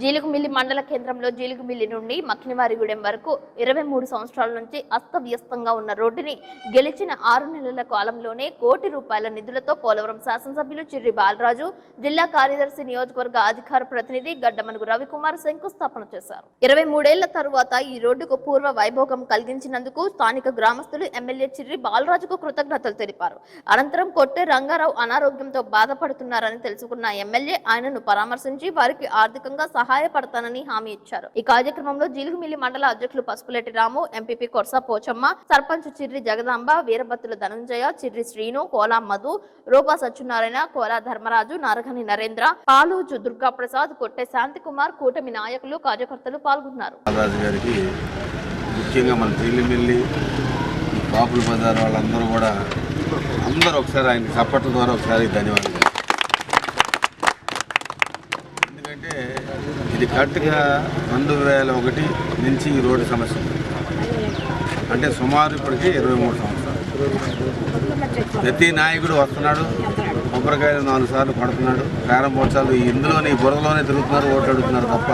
A: జీలుగుమిల్లి మండల కేంద్రంలో జీలుగుమిల్లి నుండి మక్కినవారిగూడెం వరకు 23 సంవత్సరాల నుంచి అస్తవ్యస్తంగా ఉన్న రోడ్డుని గెలిచిన 6 నెలల కాలంలోనే ₹1 కోటి నిధులతో పోలవరం శాసనసభ్యులు చిర్రి బాలరాజు, జిల్లా కార్యదర్శి, నియోజకవర్గ అధికార ప్రతినిధి గడ్డమనుగు రవికుమార్ శంకుస్థాపన చేశారు. 23 ఏళ్ల తరువాత ఈ రోడ్డుకు పూర్వ వైభోగం కలిగించినందుకు స్థానిక గ్రామస్తులు ఎమ్మెల్యే చిర్రి బాలరాజుకు కృతజ్ఞతలు తెలిపారు. అనంతరం కొట్టే రంగారావు అనారోగ్యంతో బాధపడుతున్నారని తెలుసుకున్న ఎమ్మెల్యే ఆయనను పరామర్శించి వారికి ఆర్థికంగా సహాయపడతానని హామీ ఇచ్చారు. ఈ కార్యక్రమంలో జీలుగుమిల్లి మండల అధ్యక్షులు పసుపులెట్టి రాము, ఎంపీపీ కొర్సా పోచమ్మ, సర్పంచ్ చిర్రి జగదాంబ, వీరభత్తుల ధనంజయ, చిర్రి శ్రీను, కోలా మధు, రూపా సత్యనారాయణ, కోలా ధర్మరాజు, నారగని నరేంద్ర, పాలూజు దుర్గాప్రసాద్, కొట్టే శాంతికుమార్, కూటమి నాయకులు, కార్యకర్తలు పాల్గొన్నారు.
K: ముఖ్యంగా మన జీలుమిల్లి బాపుల బజార్ వాళ్ళందరూ కూడా అందరూ ఒకసారి ఆయన సపోర్ట్ ద్వారా ఒకసారి ధన్యవాదాలు. ఇది కరెక్ట్గా 2001 నుంచి ఈ రోడ్డు సమస్య అంటే సుమారు ఇప్పటికీ 23 సంవత్సరాలు. ప్రతి నాయకుడు వస్తున్నాడు, కొబ్బరికాయలు 4 సార్లు పడుతున్నాడు, ప్రారంభోత్సవాలు ఇందులోనే బురదలోనే తిరుగుతున్నారు, ఓట్లు అడుగుతున్నారు తప్ప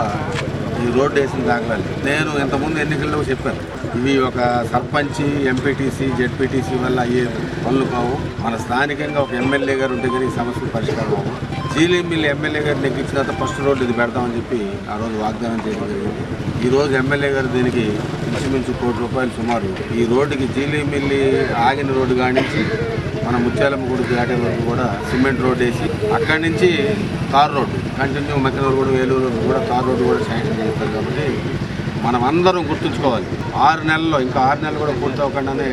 K: ఈ రోడ్డు వేసిన దాఖలాలు. నేను ఇంతకుముందు ఎన్నికల్లో చెప్పాను, ఇవి ఒక సర్పంచ్, ఎంపీటీసీ, జెడ్పీటీసీ వల్ల అయ్యే పనులు కావు. మన స్థానికంగా ఒక ఎమ్మెల్యే గారు ఉంటే కానీ ఈ సమస్యలు పరిష్కారం అవ్వవు. జీలుమిల్లి ఎమ్మెల్యే గారు నెగ్గించిన తర్వాత ఫస్ట్ రోడ్డు ఇది పెడతామని చెప్పి ఆ రోజు వాగ్దానం చేయడం జరిగింది. ఈరోజు ఎమ్మెల్యే గారు దీనికి ఇంచుమించు ₹1 కోటి సుమారు ఈ రోడ్డుకి జీలుమిల్లి ఆగిన రోడ్డు కానించి మన ముత్యాలమ్మ గుడి దాటే వరకు కూడా సిమెంట్ రోడ్డు వేసి అక్కడి నుంచి tar road continue Makkinavarigudem, Eluru కూడా తార్ రోడ్డు కూడా శాంక్షన్ చేస్తారు. కాబట్టి మనం అందరం గుర్తుంచుకోవాలి, 6 నెలల్లో ఇంకా 6 నెలలు కూడా పూర్తి అవ్వకుండానే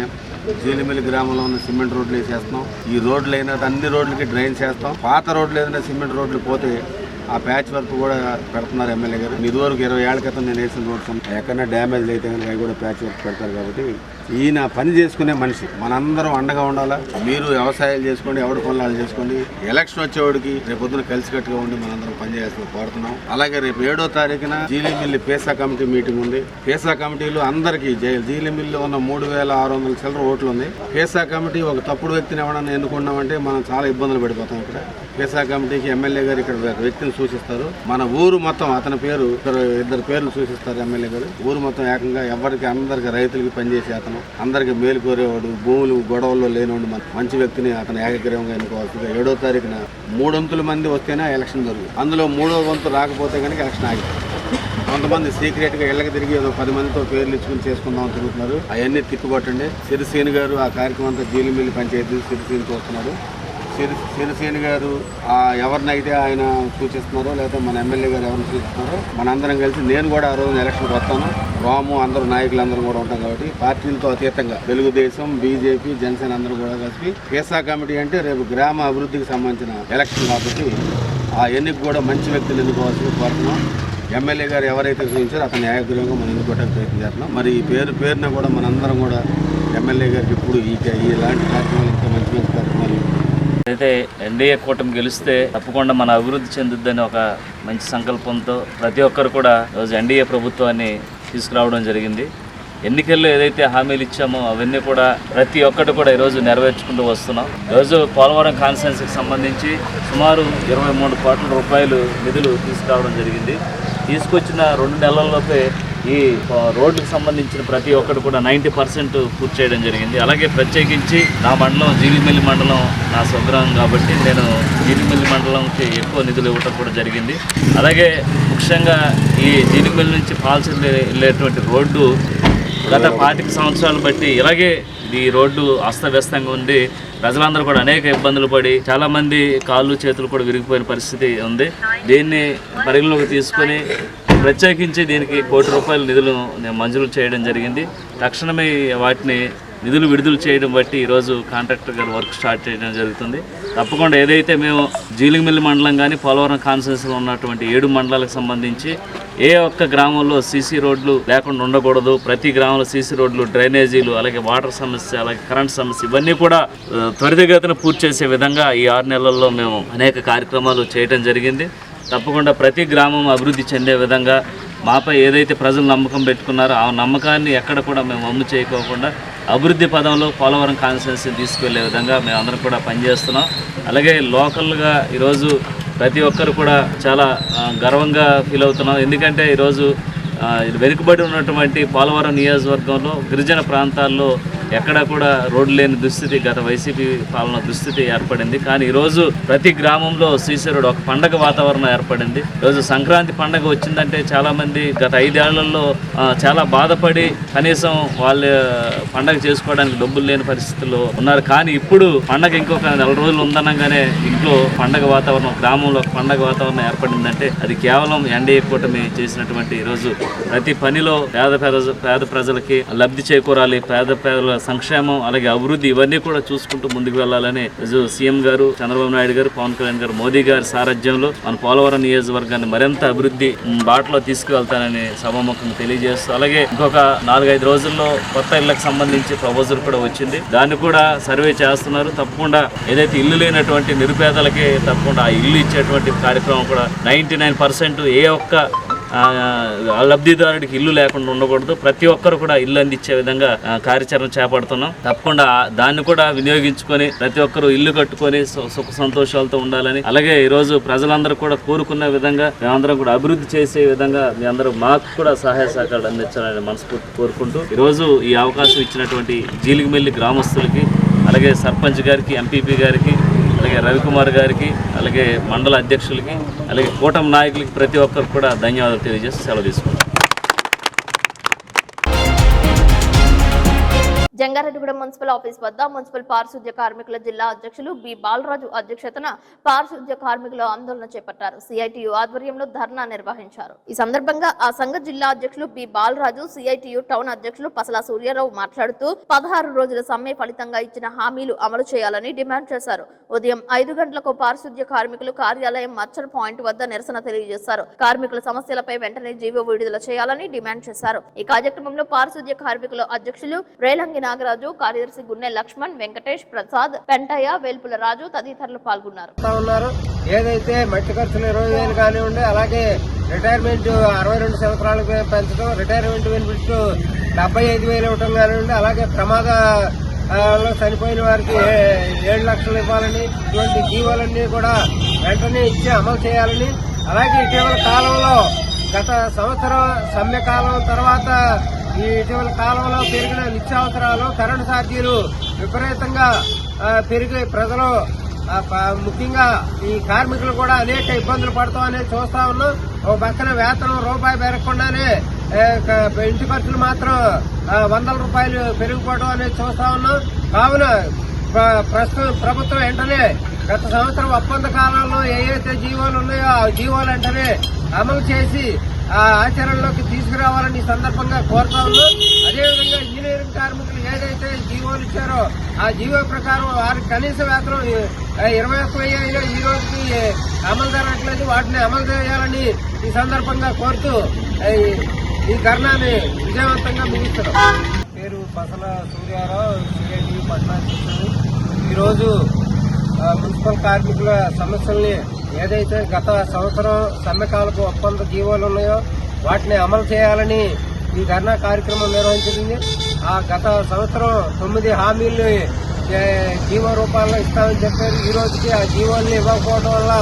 K: జీలుమిల్లి గ్రామంలో ఉన్న సిమెంట్ రోడ్లు వేసేస్తున్నాం. ఈ రోడ్లు అయినా అన్ని రోడ్లకి డ్రైన్ చేస్తాం. పాత రోడ్లు ఏదైనా సిమెంట్ రోడ్లు పోతే ఆ ప్యాచ్ వర్క్ కూడా పెడుతున్నారు ఎమ్మెల్యే గారు. ఇదివరకు 20 ఏళ్ల క్రితం నేను వేసిన రోడ్స్ ఎక్కడైనా డ్యామేజ్ అయితే కనుక అవి కూడా ప్యాచ్ వర్క్ పెడతారు. కాబట్టి ఈయన పని చేసుకునే మనిషి, మనందరం అండగా ఉండాలా. మీరు వ్యవసాయాలు చేసుకోండి, ఎవరి పనులు చేసుకోండి. ఎలక్షన్ వచ్చేవాడికి రేపొద్దున కలిసికట్టుగా ఉండి మనందరం పనిచేస్తూ కోరుతున్నాం. అలాగే రేపు 7వ తారీఖున జీలుమిల్లి పేసా కమిటీ మీటింగ్ ఉంది. పేసా కమిటీలో అందరికీ జైలుమిల్లిలో ఉన్న 3600 చిల్లర ఓట్లు ఉంది. పేసా కమిటీ ఒక తప్పుడు వ్యక్తిని ఎవడన్నా ఎన్నుకున్నామంటే మనం చాలా ఇబ్బందులు పడిపోతాం. ఇక్కడ పేసా కమిటీకి ఎమ్మెల్యే గారు ఇక్కడ వ్యక్తిని సూచిస్తారు. మన ఊరు మొత్తం అతని పేరు, ఇద్దరు పేర్లు సూచిస్తారు ఎమ్మెల్యే గారు. ఊరు మొత్తం ఏకంగా ఎవరికి అందరికి రైతులకి పనిచేసే అతను, అందరికి మేలు కోరేవాడు, భూములు గొడవల్లో లేనివాడు మంచి వ్యక్తిని అతను ఏకగ్రీవంగా ఎన్నుకోవాల్సిందిగా 7వ తారీఖున 300 మంది వస్తేనే ఎలక్షన్ జరుగుతుంది. అందులో 3వ వంతు రాకపోతే కనుక ఎలక్షన్ ఆగిపోతుంది. కొంతమంది సీక్రెట్గా ఇళ్ళకి తిరిగి ఏదో 10 మందితో పేర్లు ఇచ్చుకుని చేసుకుందామని తిరుగుతున్నారు. అవన్నీ తిప్పుకొట్టండి. సిరిసేని గారు ఆ కార్యక్రమం అంతా జీలుమిల్లి పంచాయతీ సిరిసేని చూస్తున్నారు. సిరిసేని గారు ఎవరినైతే ఆయన సూచిస్తున్నారో లేదా మన ఎమ్మెల్యే గారు ఎవరిని సూచిస్తున్నారో మనందరం కలిసి, నేను కూడా ఆ రోజున ఎలక్షన్కి వస్తాను, రాము అందరూ నాయకులందరూ కూడా ఉంటాం. కాబట్టి పార్టీలతో అతీతంగా తెలుగుదేశం, బీజేపీ, జనసేన అందరూ కూడా కలిసి పేసా కమిటీ అంటే రేపు గ్రామ అభివృద్ధికి సంబంధించిన ఎలక్షన్ కాబట్టి ఆ ఎన్నిక కూడా మంచి వ్యక్తులు ఎన్నుకోవాల్సి కోరుతున్నాం. ఎమ్మెల్యే గారు ఎవరైతే సూచించారో అతను న్యాయగ్రహంగా మనం ఎన్నుకోవడానికి ప్రయత్నం చేస్తున్నాం. మరి ఈ పేరున కూడా మనందరం కూడా ఎమ్మెల్యే గారికి ఇప్పుడు ఇలాంటి కార్యక్రమాలు ఇంకా మంచి మంచి కార్యక్రమాలు
J: అయితే ఎన్డీఏ కూటమి గెలిస్తే తప్పకుండా మన అభివృద్ధి చెందుద్దని ఒక మంచి సంకల్పంతో ప్రతి ఒక్కరు కూడా ఈరోజు ఎన్డీఏ ప్రభుత్వాన్ని తీసుకురావడం జరిగింది. ఎన్నికల్లో ఏదైతే హామీలు ఇచ్చామో అవన్నీ కూడా ప్రతి ఒక్కటి కూడా ఈరోజు నెరవేర్చుకుంటూ వస్తున్నాం. ఈరోజు పోలవరం కాన్స్టిట్యున్సీకి సంబంధించి సుమారు 23 కోట్ల రూపాయలు నిధులు తీసుకురావడం జరిగింది. తీసుకొచ్చిన 2 నెలల్లోపే ఈ రోడ్లకు సంబంధించిన ప్రతి ఒక్కటి కూడా 90% పూర్తి చేయడం జరిగింది. అలాగే ప్రత్యేకించి నా మండలం జీలిమిల్లి మండలం నా స్వగ్రామం కాబట్టి నేను జీలిమిల్లి మండలంకి ఎక్కువ నిధులు ఇవ్వటం కూడా జరిగింది. అలాగే ముఖ్యంగా ఈ జీలిమిల్లి నుంచి పాల్సి వెళ్ళేటువంటి రోడ్డు గత 25 సంవత్సరాలు బట్టి ఇలాగే ఈ రోడ్డు అస్తవ్యస్తంగా ఉంది. ప్రజలందరూ కూడా అనేక ఇబ్బందులు పడి చాలామంది కాళ్ళు చేతులు కూడా విరిగిపోయిన పరిస్థితి ఉంది. దీన్ని పరిగణలోకి తీసుకొని ప్రత్యేకించి దీనికి ₹1 కోటి నిధులు మంజూరు చేయడం జరిగింది. తక్షణమే వాటిని నిధులు విడుదల చేయడం బట్టి ఈరోజు కాంట్రాక్టర్ గారు వర్క్ స్టార్ట్ చేయడం జరుగుతుంది. తప్పకుండా ఏదైతే మేము జీలిమిల్లి మండలం కానీ పోలవరం కాన్స్టిట్యున్సీలో ఉన్నటువంటి 7 మండలాలకు సంబంధించి ఏ ఒక్క గ్రామంలో సీసీ రోడ్లు లేకుండా ఉండకూడదు. ప్రతి గ్రామంలో సీసీ రోడ్లు, డ్రైనేజీలు, అలాగే వాటర్ సమస్య, అలాగే కరెంట్ సమస్య ఇవన్నీ కూడా త్వరితగతిన పూర్తి చేసే విధంగా ఈ 6 నెలల్లో మేము అనేక కార్యక్రమాలు చేయడం జరిగింది. తప్పకుండా ప్రతి గ్రామం అభివృద్ధి చెందే విధంగా మాపై ఏదైతే ప్రజలు నమ్మకం పెట్టుకున్నారో ఆ నమ్మకాన్ని ఎక్కడ కూడా మేము అమ్ము చేయకోకుండా అభివృద్ధి పదంలో పోలవరం కాన్స్టిట్యున్సీని తీసుకెళ్లే విధంగా మేము అందరం కూడా పనిచేస్తున్నాం. అలాగే లోకల్గా ఈరోజు ప్రతి ఒక్కరు కూడా చాలా గర్వంగా ఫీల్ అవుతున్నాం. ఎందుకంటే ఈరోజు వెనుకబడి ఉన్నటువంటి పోలవరం నియోజకవర్గంలో గిరిజన ప్రాంతాల్లో ఎక్కడా కూడా రోడ్లు లేని దుస్థితి గత వైసీపీ పాలన దుస్థితి ఏర్పడింది. కానీ ఈరోజు ప్రతి గ్రామంలో సీసీ రోడ్ ఒక పండగ వాతావరణం ఏర్పడింది. ఈరోజు సంక్రాంతి పండగ వచ్చిందంటే చాలామంది గత 5 ఏళ్లలో చాలా బాధపడి కనీసం వాళ్ళ పండగ చేసుకోవడానికి డబ్బులు లేని పరిస్థితుల్లో ఉన్నారు. కానీ ఇప్పుడు పండగ ఇంకొక 4 రోజులు ఉందనగానే ఇంట్లో పండగ వాతావరణం, గ్రామంలో పండగ వాతావరణం ఏర్పడిందంటే అది కేవలం ఎన్డీఏ కూటమి చేసినటువంటి ఈరోజు ప్రతి పనిలో పేద ప్రజలకి లబ్ధి చేకూరాలి, పేదల సంక్షేమం అలాగే అభివృద్ధి ఇవన్నీ కూడా చూసుకుంటూ ముందుకు వెళ్ళాలని సీఎం గారు చంద్రబాబు నాయుడు గారు, పవన్ కళ్యాణ్ గారు, మోదీ గారి సారథ్యంలో మన పోలవరం నియోజకవర్గాన్ని మరింత అభివృద్ధి బాటలో తీసుకువెళ్తానని సభాముఖంగా తెలియజేస్తూ, అలాగే ఇంకొక 4-5 రోజుల్లో కొత్త ఇళ్లకు సంబంధించి ప్రపోజల్ కూడా వచ్చింది. దాన్ని కూడా సర్వే చేస్తున్నారు. తప్పకుండా ఏదైతే ఇల్లు లేనటువంటి నిరుపేదలకి తప్పకుండా ఆ ఇల్లు ఇచ్చేటువంటి కార్యక్రమం కూడా 99% ఏ ఒక్క లబ్ధిదారుడికి ఇల్లు లేకుండా ఉండకూడదు. ప్రతి ఒక్కరు కూడా ఇల్లు అందించే విధంగా కార్యాచరణ చేపడుతున్నాం. తప్పకుండా దాన్ని కూడా వినియోగించుకొని ప్రతి ఒక్కరు ఇల్లు కట్టుకొని సుఖ సంతోషాలతో ఉండాలని, అలాగే ఈరోజు ప్రజలందరూ కూడా కోరుకున్న విధంగా మేమందరం కూడా అభివృద్ధి చేసే విధంగా మీ అందరూ మాకు కూడా సహాయ సహకారాలు అందించాలని మనస్ఫూర్తి కోరుకుంటూ ఈరోజు ఈ అవకాశం ఇచ్చినటువంటి జీలిమిల్లి గ్రామస్తులకి, అలాగే సర్పంచ్ గారికి, ఎంపీపీ గారికి, అలాగే రవికుమార్ గారికి, అలాగే మండల అధ్యక్షులకి, అలాగే కూటమి నాయకులకి ప్రతి ఒక్కరికి కూడా ధన్యవాదాలు తెలియజేసి సెలవు తీసుకుంటాం.
A: జంగారెడ్డిగూడెం మున్సిపల్ ఆఫీస్ వద్ద మున్సిపల్ పారిశుద్ధ్య కార్మికుల జిల్లా అధ్యక్షులు బి బాలరాజు అధ్యక్షతన పారిశుద్ధ్య కార్మికులు ఆందోళన చేపట్టారు. సిఐటియు ఆధ్వర్యంలో ధర్నా నిర్వహించారు. ఈ సందర్భంగా ఆ సంఘ జిల్లా అధ్యక్షులు బి బాలరాజు, సిఐటియు టౌన్ అధ్యక్షులు పసల సూర్యారావు మాట్లాడుతూ 16 రోజుల సమ్మె ఫలితంగా ఇచ్చిన హామీలు అమలు చేయాలని డిమాండ్ చేశారు. ఉదయం 5 గంటలకు పారిశుద్ధ్య కార్మికులు కార్యాలయం మర్చర్ పాయింట్ వద్ద నిరసన తెలియజేశారు. కార్మికుల సమస్యలపై వెంటనే జీవో విడుదల చేయాలని డిమాండ్ చేశారు. ఈ కార్యక్రమంలో పారిశుద్ధ్య కార్మికుల అధ్యక్షులు రేలంగి నాగరాజు, కార్యదర్శి గున్నె లక్ష్మణ్, వెంకటేష్, ప్రసాద్, పెంటయ్య, వేల్పుల రాజు తదితరులు పాల్గొన్నారు.
F: ఏదైతే మట్టి ఖర్చులు 20,000 కానివ్వండి, అలాగే రిటైర్మెంట్ 62 సంవత్సరాలకు పెంచడం, రిటైర్మెంట్ బెనిఫిట్ 75,000 ఇవ్వటం కానివ్వండి, అలాగే ప్రమాదంలో చనిపోయిన వారికి 7 లక్షలు ఇవ్వాలని, ఇటువంటి జీవోలన్నీ కూడా వెంటనే ఇచ్చి అమలు చేయాలని, అలాగే ఇటీవల కాలంలో గత సంవత్సరం సమ్మె కాలం తర్వాత ఈ ఇటీవల కాలంలో పెరిగిన నిత్యావసరాలు, కరెంటు ఛార్జీలు విపరీతంగా పెరిగి ప్రజలు ముఖ్యంగా ఈ కార్మికులు కూడా అనేక ఇబ్బందులు పడతామని చూస్తా ఉన్నాం. ఓ పక్కన వేతనం రూపాయి పెరగకుండానే ఇంటి ఖర్చులు మాత్రం 100 రూపాయలు పెరిగిపోవడం అనేది చూస్తా ఉన్నాం. కావున ప్రస్తుతం ప్రభుత్వం వెంటనే గత సంవత్సరం ఒప్పంద కాలంలో ఏవైతే జీవోలు ఉన్నాయో ఆ జీవోలు వెంటనే అమలు చేసి ఆ ఆచరణలోకి తీసుకురావాలని ఈ సందర్భంగా కోరుతా ఉన్నాం. అదేవిధంగా ఇంజనీరింగ్ కార్మికులు ఏదైతే జీవోలు ఇచ్చారో ఆ జీవో ప్రకారం వారికి కనీస వేతనం 21,000 ఈ రోజుకి అమలు జరగట్లేదు. వాటిని అమలు చేయాలని ఈ సందర్భంగా కోరుతూ ఈ ధర్నాన్ని విజయవంతంగా ముగిస్తున్నాం. పేరు పసల సూర్యారావు, సిఐటియు పట్టణాధ్యక్షుడు. ఈరోజు
C: మున్సిపల్ కార్మికుల సమస్యల్ని ఏదైతే గత సంవత్సరం సమ్మెకాలపు ఒప్పంద జీవోలు ఉన్నాయో వాటిని అమలు చేయాలని ఈ ధర్నా కార్యక్రమం నిర్వహించింది. ఆ గత సంవత్సరం 9 హామీల్ని జీవో రూపాల్లో ఇస్తామని చెప్పారు. ఈ రోజుకి ఆ జీవోల్ని ఇవ్వకపోవడం వల్ల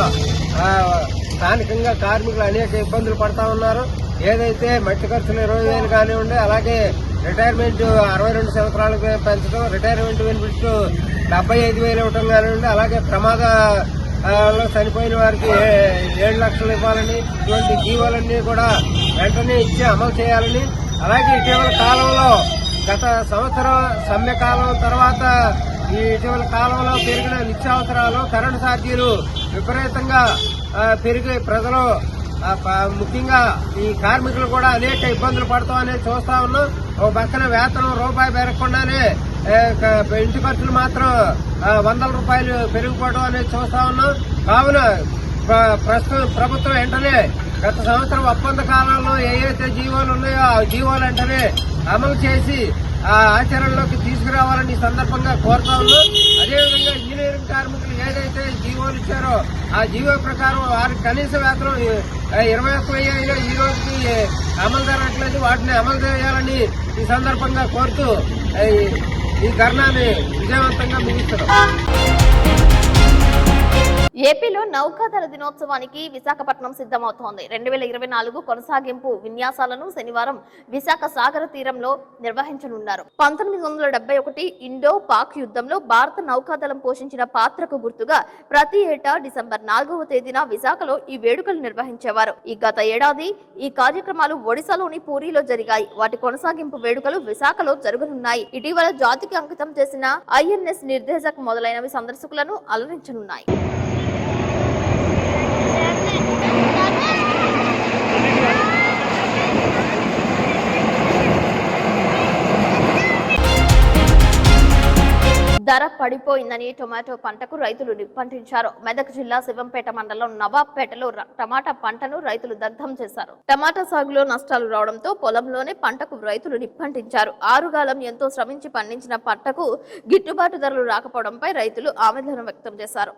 C: స్థానికంగా కార్మికులు అనేక ఇబ్బందులు పడతా ఉన్నారు. ఏదైతే మట్టి ఖర్చులు 20,000 కానివ్వండి, అలాగే రిటైర్మెంట్ 62 సంవత్సరాలకు పెంచడం, రిటైర్మెంట్ బెనిఫిట్స్ 75,000 ఇవ్వటం కానివ్వండి, అలాగే ప్రమాదాల్లో చనిపోయిన వారికి 7 లక్షలు ఇవ్వాలని, ఇటువంటి జీవోలన్నీ కూడా వెంటనే ఇచ్చి అమలు చేయాలని, అలాగే ఇటీవల కాలంలో గత సంవత్సరం సమ్మెకాలం తర్వాత ఈ ఇటీవల కాలంలో పెరిగిన నిత్యావసరాలు, కరెంటు ఛార్జీలు విపరీతంగా పెరిగి ప్రజలు ముఖ్యంగా ఈ కార్మికులు కూడా అనేక ఇబ్బందులు పడతామని చూస్తా ఉన్నాం. ఓ పక్కన వేతనం రూపాయి పెరగకుండానే ఇంటి ఖర్చులు మాత్రం 100 రూపాయలు పెరిగిపోవడం అనేది చూస్తా ఉన్నాం. కావున ప్రస్తుతం ప్రభుత్వం వెంటనే గత సంవత్సరం ఒప్పంద కాలంలో ఏవైతే జీవోలు ఉన్నాయో ఆ జీవోలు వెంటనే అమలు చేసి ఆచరణలోకి తీసుకురావాలని ఈ సందర్భంగా కోరుతా ఉన్నాం. అదేవిధంగా ఇంజనీరింగ్ కార్మికులు ఏదైతే జీవోలు ఇచ్చారో ఆ జీవో ప్రకారం వారికి కనీస వేతనం 21,000 అయినా ఈ రోజుకి అమలు జరగట్లేదు. వాటిని అమలు చేయాలని ఈ సందర్భంగా కోరుతూ ఈ ధర్నాన్ని విజయవంతంగా ముగిస్తున్నాం.
A: ఏపీలో నౌకాదళ దినోత్సవానికి విశాఖపట్నం సిద్ధమవుతోంది. 2024 కొనసాగింపు విన్యాసాలను శనివారం విశాఖ సాగర తీరంలో నిర్వహించనున్నారు. 1971 ఇండో పాక్ యుద్ధంలో భారత నౌకాదళం పోషించిన పాత్రకు గుర్తుగా ప్రతి ఏటా డిసెంబర్ 4వ తేదీన విశాఖలో ఈ వేడుకలు నిర్వహించేవారు. ఈ గత ఏడాది ఈ కార్యక్రమాలు ఒడిశాలోని పూరిలో జరిగాయి. వాటి కొనసాగింపు వేడుకలు విశాఖలో జరగనున్నాయి. ఇటీవల జాతికి అంకితం చేసిన INS నిర్దేశక్ మొదలైనవి సందర్శకులను అలరించనున్నాయి. ధర పడిపోయిందని టొమాటో పంటకు రైతులు నిప్పంటించారు. మెదక్ జిల్లా శివంపేట మండలం నవాబ్పేటలో టమాటా పంటను రైతులు దగ్ధం చేశారు. టమాటా సాగులో నష్టాలు రావడంతో పొలంలోనే పంటకు రైతులు నిప్పంటించారు. ఆరుగాలం ఎంతో శ్రమించి పండించిన పంటకు గిట్టుబాటు ధరలు రాకపోవడంపై రైతులు ఆవేదన వ్యక్తం చేశారు.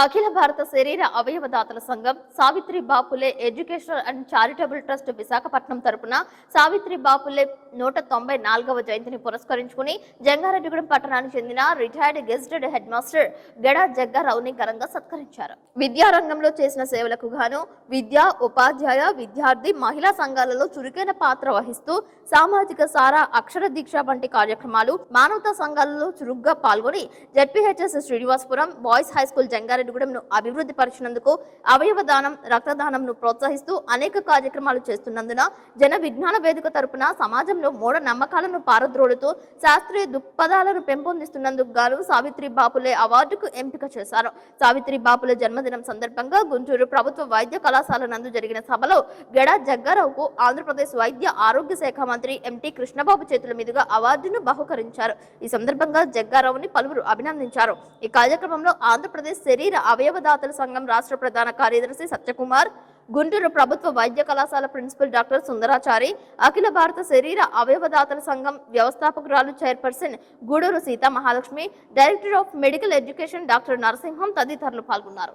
A: అఖిల భారత శరీర అవయవదాతల సంఘం Savitri Bapule educational and charitable trust Visakhapatnam తరపున సావిత్రి బాపులే 194వ జయంతిని పురస్కరించుకుని జంగారెడ్డిగూడెం పట్టణానికి చెందిన retired gazetted head master Geda జగ్గారావుని ఘనంగా సత్కరించారు. విద్యారంగంలో చేసిన సేవలకు గాను విద్యా, ఉపాధ్యాయ, విద్యార్థి, మహిళా సంఘాలలో చురుకైన పాత్ర వహిస్తూ సామాజిక సారా, అక్షర దీక్ష వంటి కార్యక్రమాలు, మానవతా సంఘాలలో చురుగ్గా పాల్గొని ZPHS Srinivasapuram boys high school జంగారెడ్డిగూడెంను అభివృద్ధి పరిచినందుకు, అవయవ దానం, రక్తదానంను ప్రోత్సహిస్తూ అనేక కార్యక్రమాలు చేస్తున్నందున జన విజ్ఞాన వేదిక తరపున సమాజంలో మూఢ నమ్మకాలను పారద్రోలుతూ శాస్త్రీయ దృక్పథాలను పెంపొందిస్తున్నందుకు గాను సావిత్రి బాపులే అవార్డుకు ఎంపిక చేశారు. సావిత్రి బాపులే జన్మదినం సందర్భంగా గుంటూరు ప్రభుత్వ వైద్య కళాశాల నందు జరిగిన సభలో గెడా జగ్గారావుకు ఆంధ్రప్రదేశ్ వైద్య ఆరోగ్య శాఖ మంత్రి ఎంటీ కృష్ణబాబు చేతుల మీదుగా అవార్డును బహుకరించారు. ఈ సందర్భంగా జగ్గారావుని పలువురు అభినందించారు. ఈ కార్యక్రమంలో ఆంధ్రప్రదేశ్ శరీర అవయవదాతల సంఘం రాష్ట్ర ప్రధాన కార్యదర్శి సత్యకుమార్, గుంటూరు ప్రభుత్వ వైద్య కళాశాల ప్రిన్సిపల్ డాక్టర్ సుందరాచారి, అఖిల భారత శరీర అవయవదాతల సంఘం వ్యవస్థాపకురాలు chairperson Guduru Sita Mahalakshmi, director of medical education doctor Narasimham తదితరులు పాల్గొన్నారు.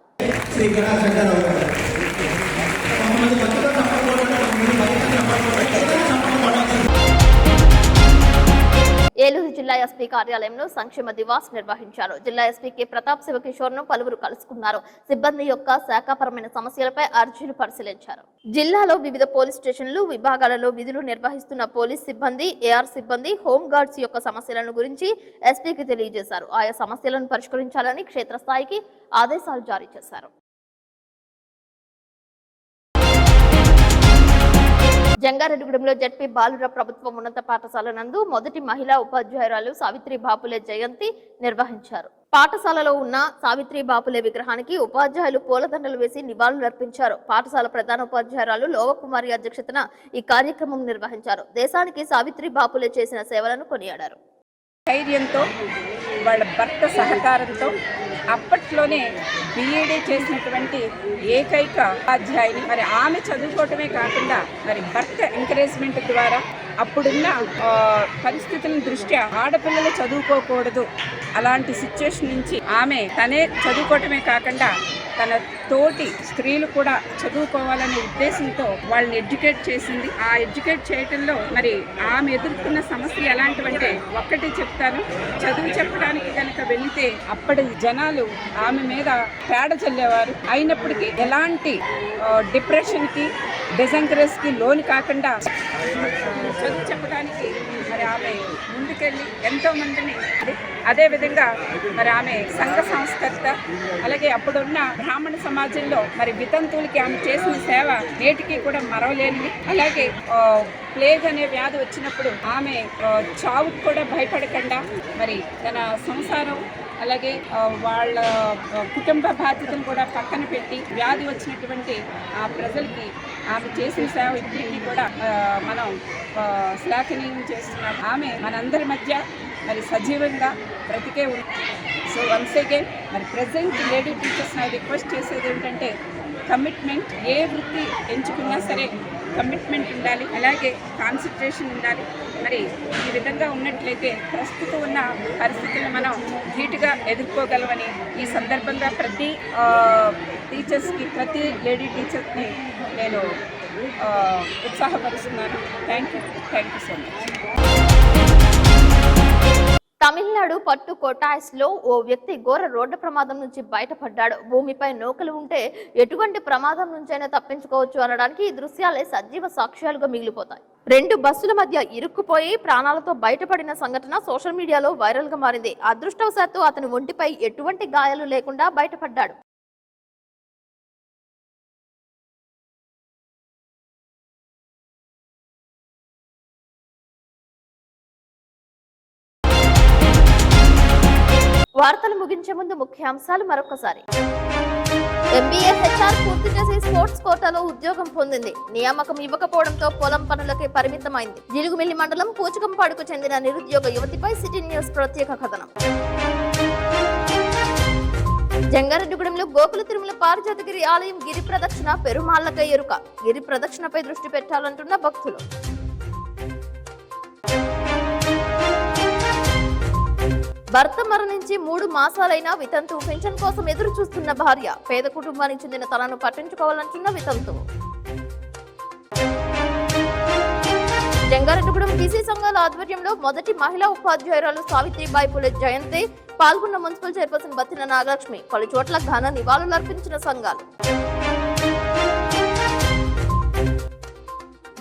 A: ఏలూరు జిల్లా ఎస్పీ కార్యాలయంలో సంక్షేమ దివాస్ నిర్వహించారు. జిల్లా ఎస్పీ కె ప్రతాప్ శివకిషోర్ ను పలువురు కలుసుకున్నారు. సిబ్బంది యొక్క శాఖాపరమైన సమస్యలపై అర్జీలు పరిశీలించారు. జిల్లాలో వివిధ పోలీస్ స్టేషన్లు, విభాగాలలో విధులు నిర్వహిస్తున్న పోలీస్ సిబ్బంది, ఏఆర్ సిబ్బంది, హోమ్ గార్డ్స్ యొక్క సమస్యలను గురించి ఎస్పీకి తెలియజేశారు. ఆయా సమస్యలను పరిష్కరించాలని క్షేత్రస్థాయికి ఆదేశాలు జారీ చేశారు. జంగారెడ్డిగూడెంలో జెడ్పీ బాలుర ప్రభుత్వ ఉన్నత పాఠశాల నందు మొదటి మహిళా ఉపాధ్యాయురాలు సావిత్రి బాపులే జయంతి నిర్వహించారు. పాఠశాలలో ఉన్న సావిత్రి బాపులే విగ్రహానికి ఉపాధ్యాయులు పూలదండలు వేసి నివాళులర్పించారు. పాఠశాల ప్రధాన ఉపాధ్యాయురాలు లోవకుమారి అధ్యక్షతన ఈ కార్యక్రమం నిర్వహించారు. దేశానికి సావిత్రి బాపులే చేసిన సేవలను కొనియాడారు.
L: ధైర్యంతో వాళ్ళ భర్త సహకారంతో అప్పట్లోనే బీఈడీ చేసినటువంటి ఏకైక ఉపాధ్యాయుని. మరి ఆమె చదువుకోవటమే కాకుండా మరి భర్త ఎంకరేజ్మెంట్ ద్వారా అప్పుడున్న పరిస్థితుల దృష్ట్యా ఆడపిల్లలు చదువుకోకూడదు అలాంటి సిచ్యువేషన్ నుంచి ఆమె తనే చదువుకోవటమే కాకుండా తన తోటి స్త్రీలు కూడా చదువుకోవాలనే ఉద్దేశంతో వాళ్ళని ఎడ్యుకేట్ చేసింది. ఆ ఎడ్యుకేట్ చేయటంలో మరి ఆమె ఎదుర్కొన్న సమస్య ఎలాంటివంటే, ఒక్కటి చెప్తాను, చదువు చెప్పడానికి కనుక వెళితే అప్పటి జనాలు ఆమె మీద పేడ చల్లేవారు. అయినప్పటికీ ఎలాంటి డిప్రెషన్కి డిసెంకరేజ్కి లోను కాకుండా చదువు చెప్పడానికి మరి ఆమె ముందుకెళ్ళి ఎంతో మందిని, అదేవిధంగా మరి ఆమె సంఘ సంస్కర్త. అలాగే అప్పుడున్న బ్రాహ్మణ సమాజంలో మరి వితంతువులకి ఆమె చేసిన సేవ నేటికి కూడా మరవలేనిది. అలాగే ప్లేగ్ అనే వ్యాధి వచ్చినప్పుడు ఆమె చావుకు కూడా భయపడకుండా మరి తన సంసారం అలాగే వాళ్ళ కుటుంబ బాధ్యతను కూడా పక్కన పెట్టి వ్యాధి వచ్చినటువంటి ఆ ప్రజలకి ఆమె చేసిన సేవ ఇప్పటికీ కూడా మనం శ్లాఘనీయం చేస్తున్నాం. ఆమె మనందరి మధ్య మరి సజీవంగా బ్రతికే ఉంది. సో వన్స్ అగైన్ మరి ప్రెజెంట్ లేడీ టీచర్స్ నా రిక్వెస్ట్ చేసేది ఏంటంటే, కమిట్మెంట్. ఏ వృత్తి ఎంచుకున్నా సరే కమిట్మెంట్ ఉండాలి, అలాగే కాన్సన్ట్రేషన్ ఉండాలి. మరి ఈ విధంగా ఉన్నట్లయితే ప్రస్తుతం ఉన్న పరిస్థితులను మనం ధీటుగా ఎదుర్కోగలమని ఈ సందర్భంగా ప్రతి టీచర్స్కి, ప్రతి లేడీ టీచర్స్ని నేను ఉత్సాహపరుస్తున్నాను. Thank you so much.
A: Tamil Nadu పట్టు కోటాయిస్లో ఓ వ్యక్తి ఘోర రోడ్డు ప్రమాదం నుంచి బయటపడ్డాడు. భూమిపై నూకలు ఉంటే ఎటువంటి ప్రమాదం నుంచైనా తప్పించుకోవచ్చు అనడానికి ఈ దృశ్యాలే సజీవ సాక్ష్యాలుగా మిగిలిపోతాయి. 2 బస్సుల మధ్య ఇరుక్కుపోయి ప్రాణాలతో బయటపడిన సంఘటన సోషల్ మీడియాలో వైరల్ గా మారింది. అదృష్టవశాత్తు అతని ఒంటిపై ఎటువంటి గాయాలు లేకుండా బయటపడ్డాడు. వార్తలు ముగించే ముందు ముఖ్యాంశాలు మరొకసారి. ఎంబీఏ హెచ్ఆర్ పూర్తి చేసి స్పోర్ట్స్ కోటాలో ఉద్యోగం పొందింది. నియామకం ఇవ్వకపోవడంతో పొలం పనులకే పరిమితమైంది. జిలుగుమిల్లి మండలం పూచకంపాడుకు చెందిన నిరుద్యోగ యువతిపై సిటీ న్యూస్ ప్రత్యేక కథనం. జంగారెడ్డిగూడెంలో గోకుల తిరుమల పారిజాతగిరి ఆలయం గిరి ప్రదక్షిణ పెరుమాళ్లకై ఎరుక. గిరి ప్రదక్షిణపై దృష్టి పెట్టాలంటున్న భక్తులు. భర్త మరణించి 3 మాసాలైనా వితంతు పెన్షన్ కోసం ఎదురు చూస్తున్న భార్య. పేద కుటుంబానికి చెందిన తనను పట్టించుకోవాలంటున్న వితంతు. జంగారెడ్డిగూడెం బీసీ సంఘాల ఆధ్వర్యంలో మొదటి మహిళా ఉపాధ్యాయురాలు సావిత్రిబాయి పులే జయంతి. పాల్గొన్న మున్సిపల్ చైర్పర్సన్ బత్తిన నాగలక్ష్మి. పలు చోట్ల ఘన నివాళులర్పించిన సంఘాలు.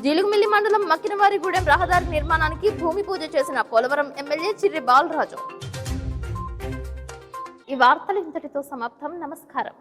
A: జిలుగుమిల్లి మండలం మక్కినవారిగూడెం రహదారి నిర్మాణానికి భూమి పూజ చేసిన పోలవరం ఎమ్మెల్యే చిర్రి బాలరాజు. ఈ వార్తలు ఇంతటితో సమాప్తం. నమస్కారం.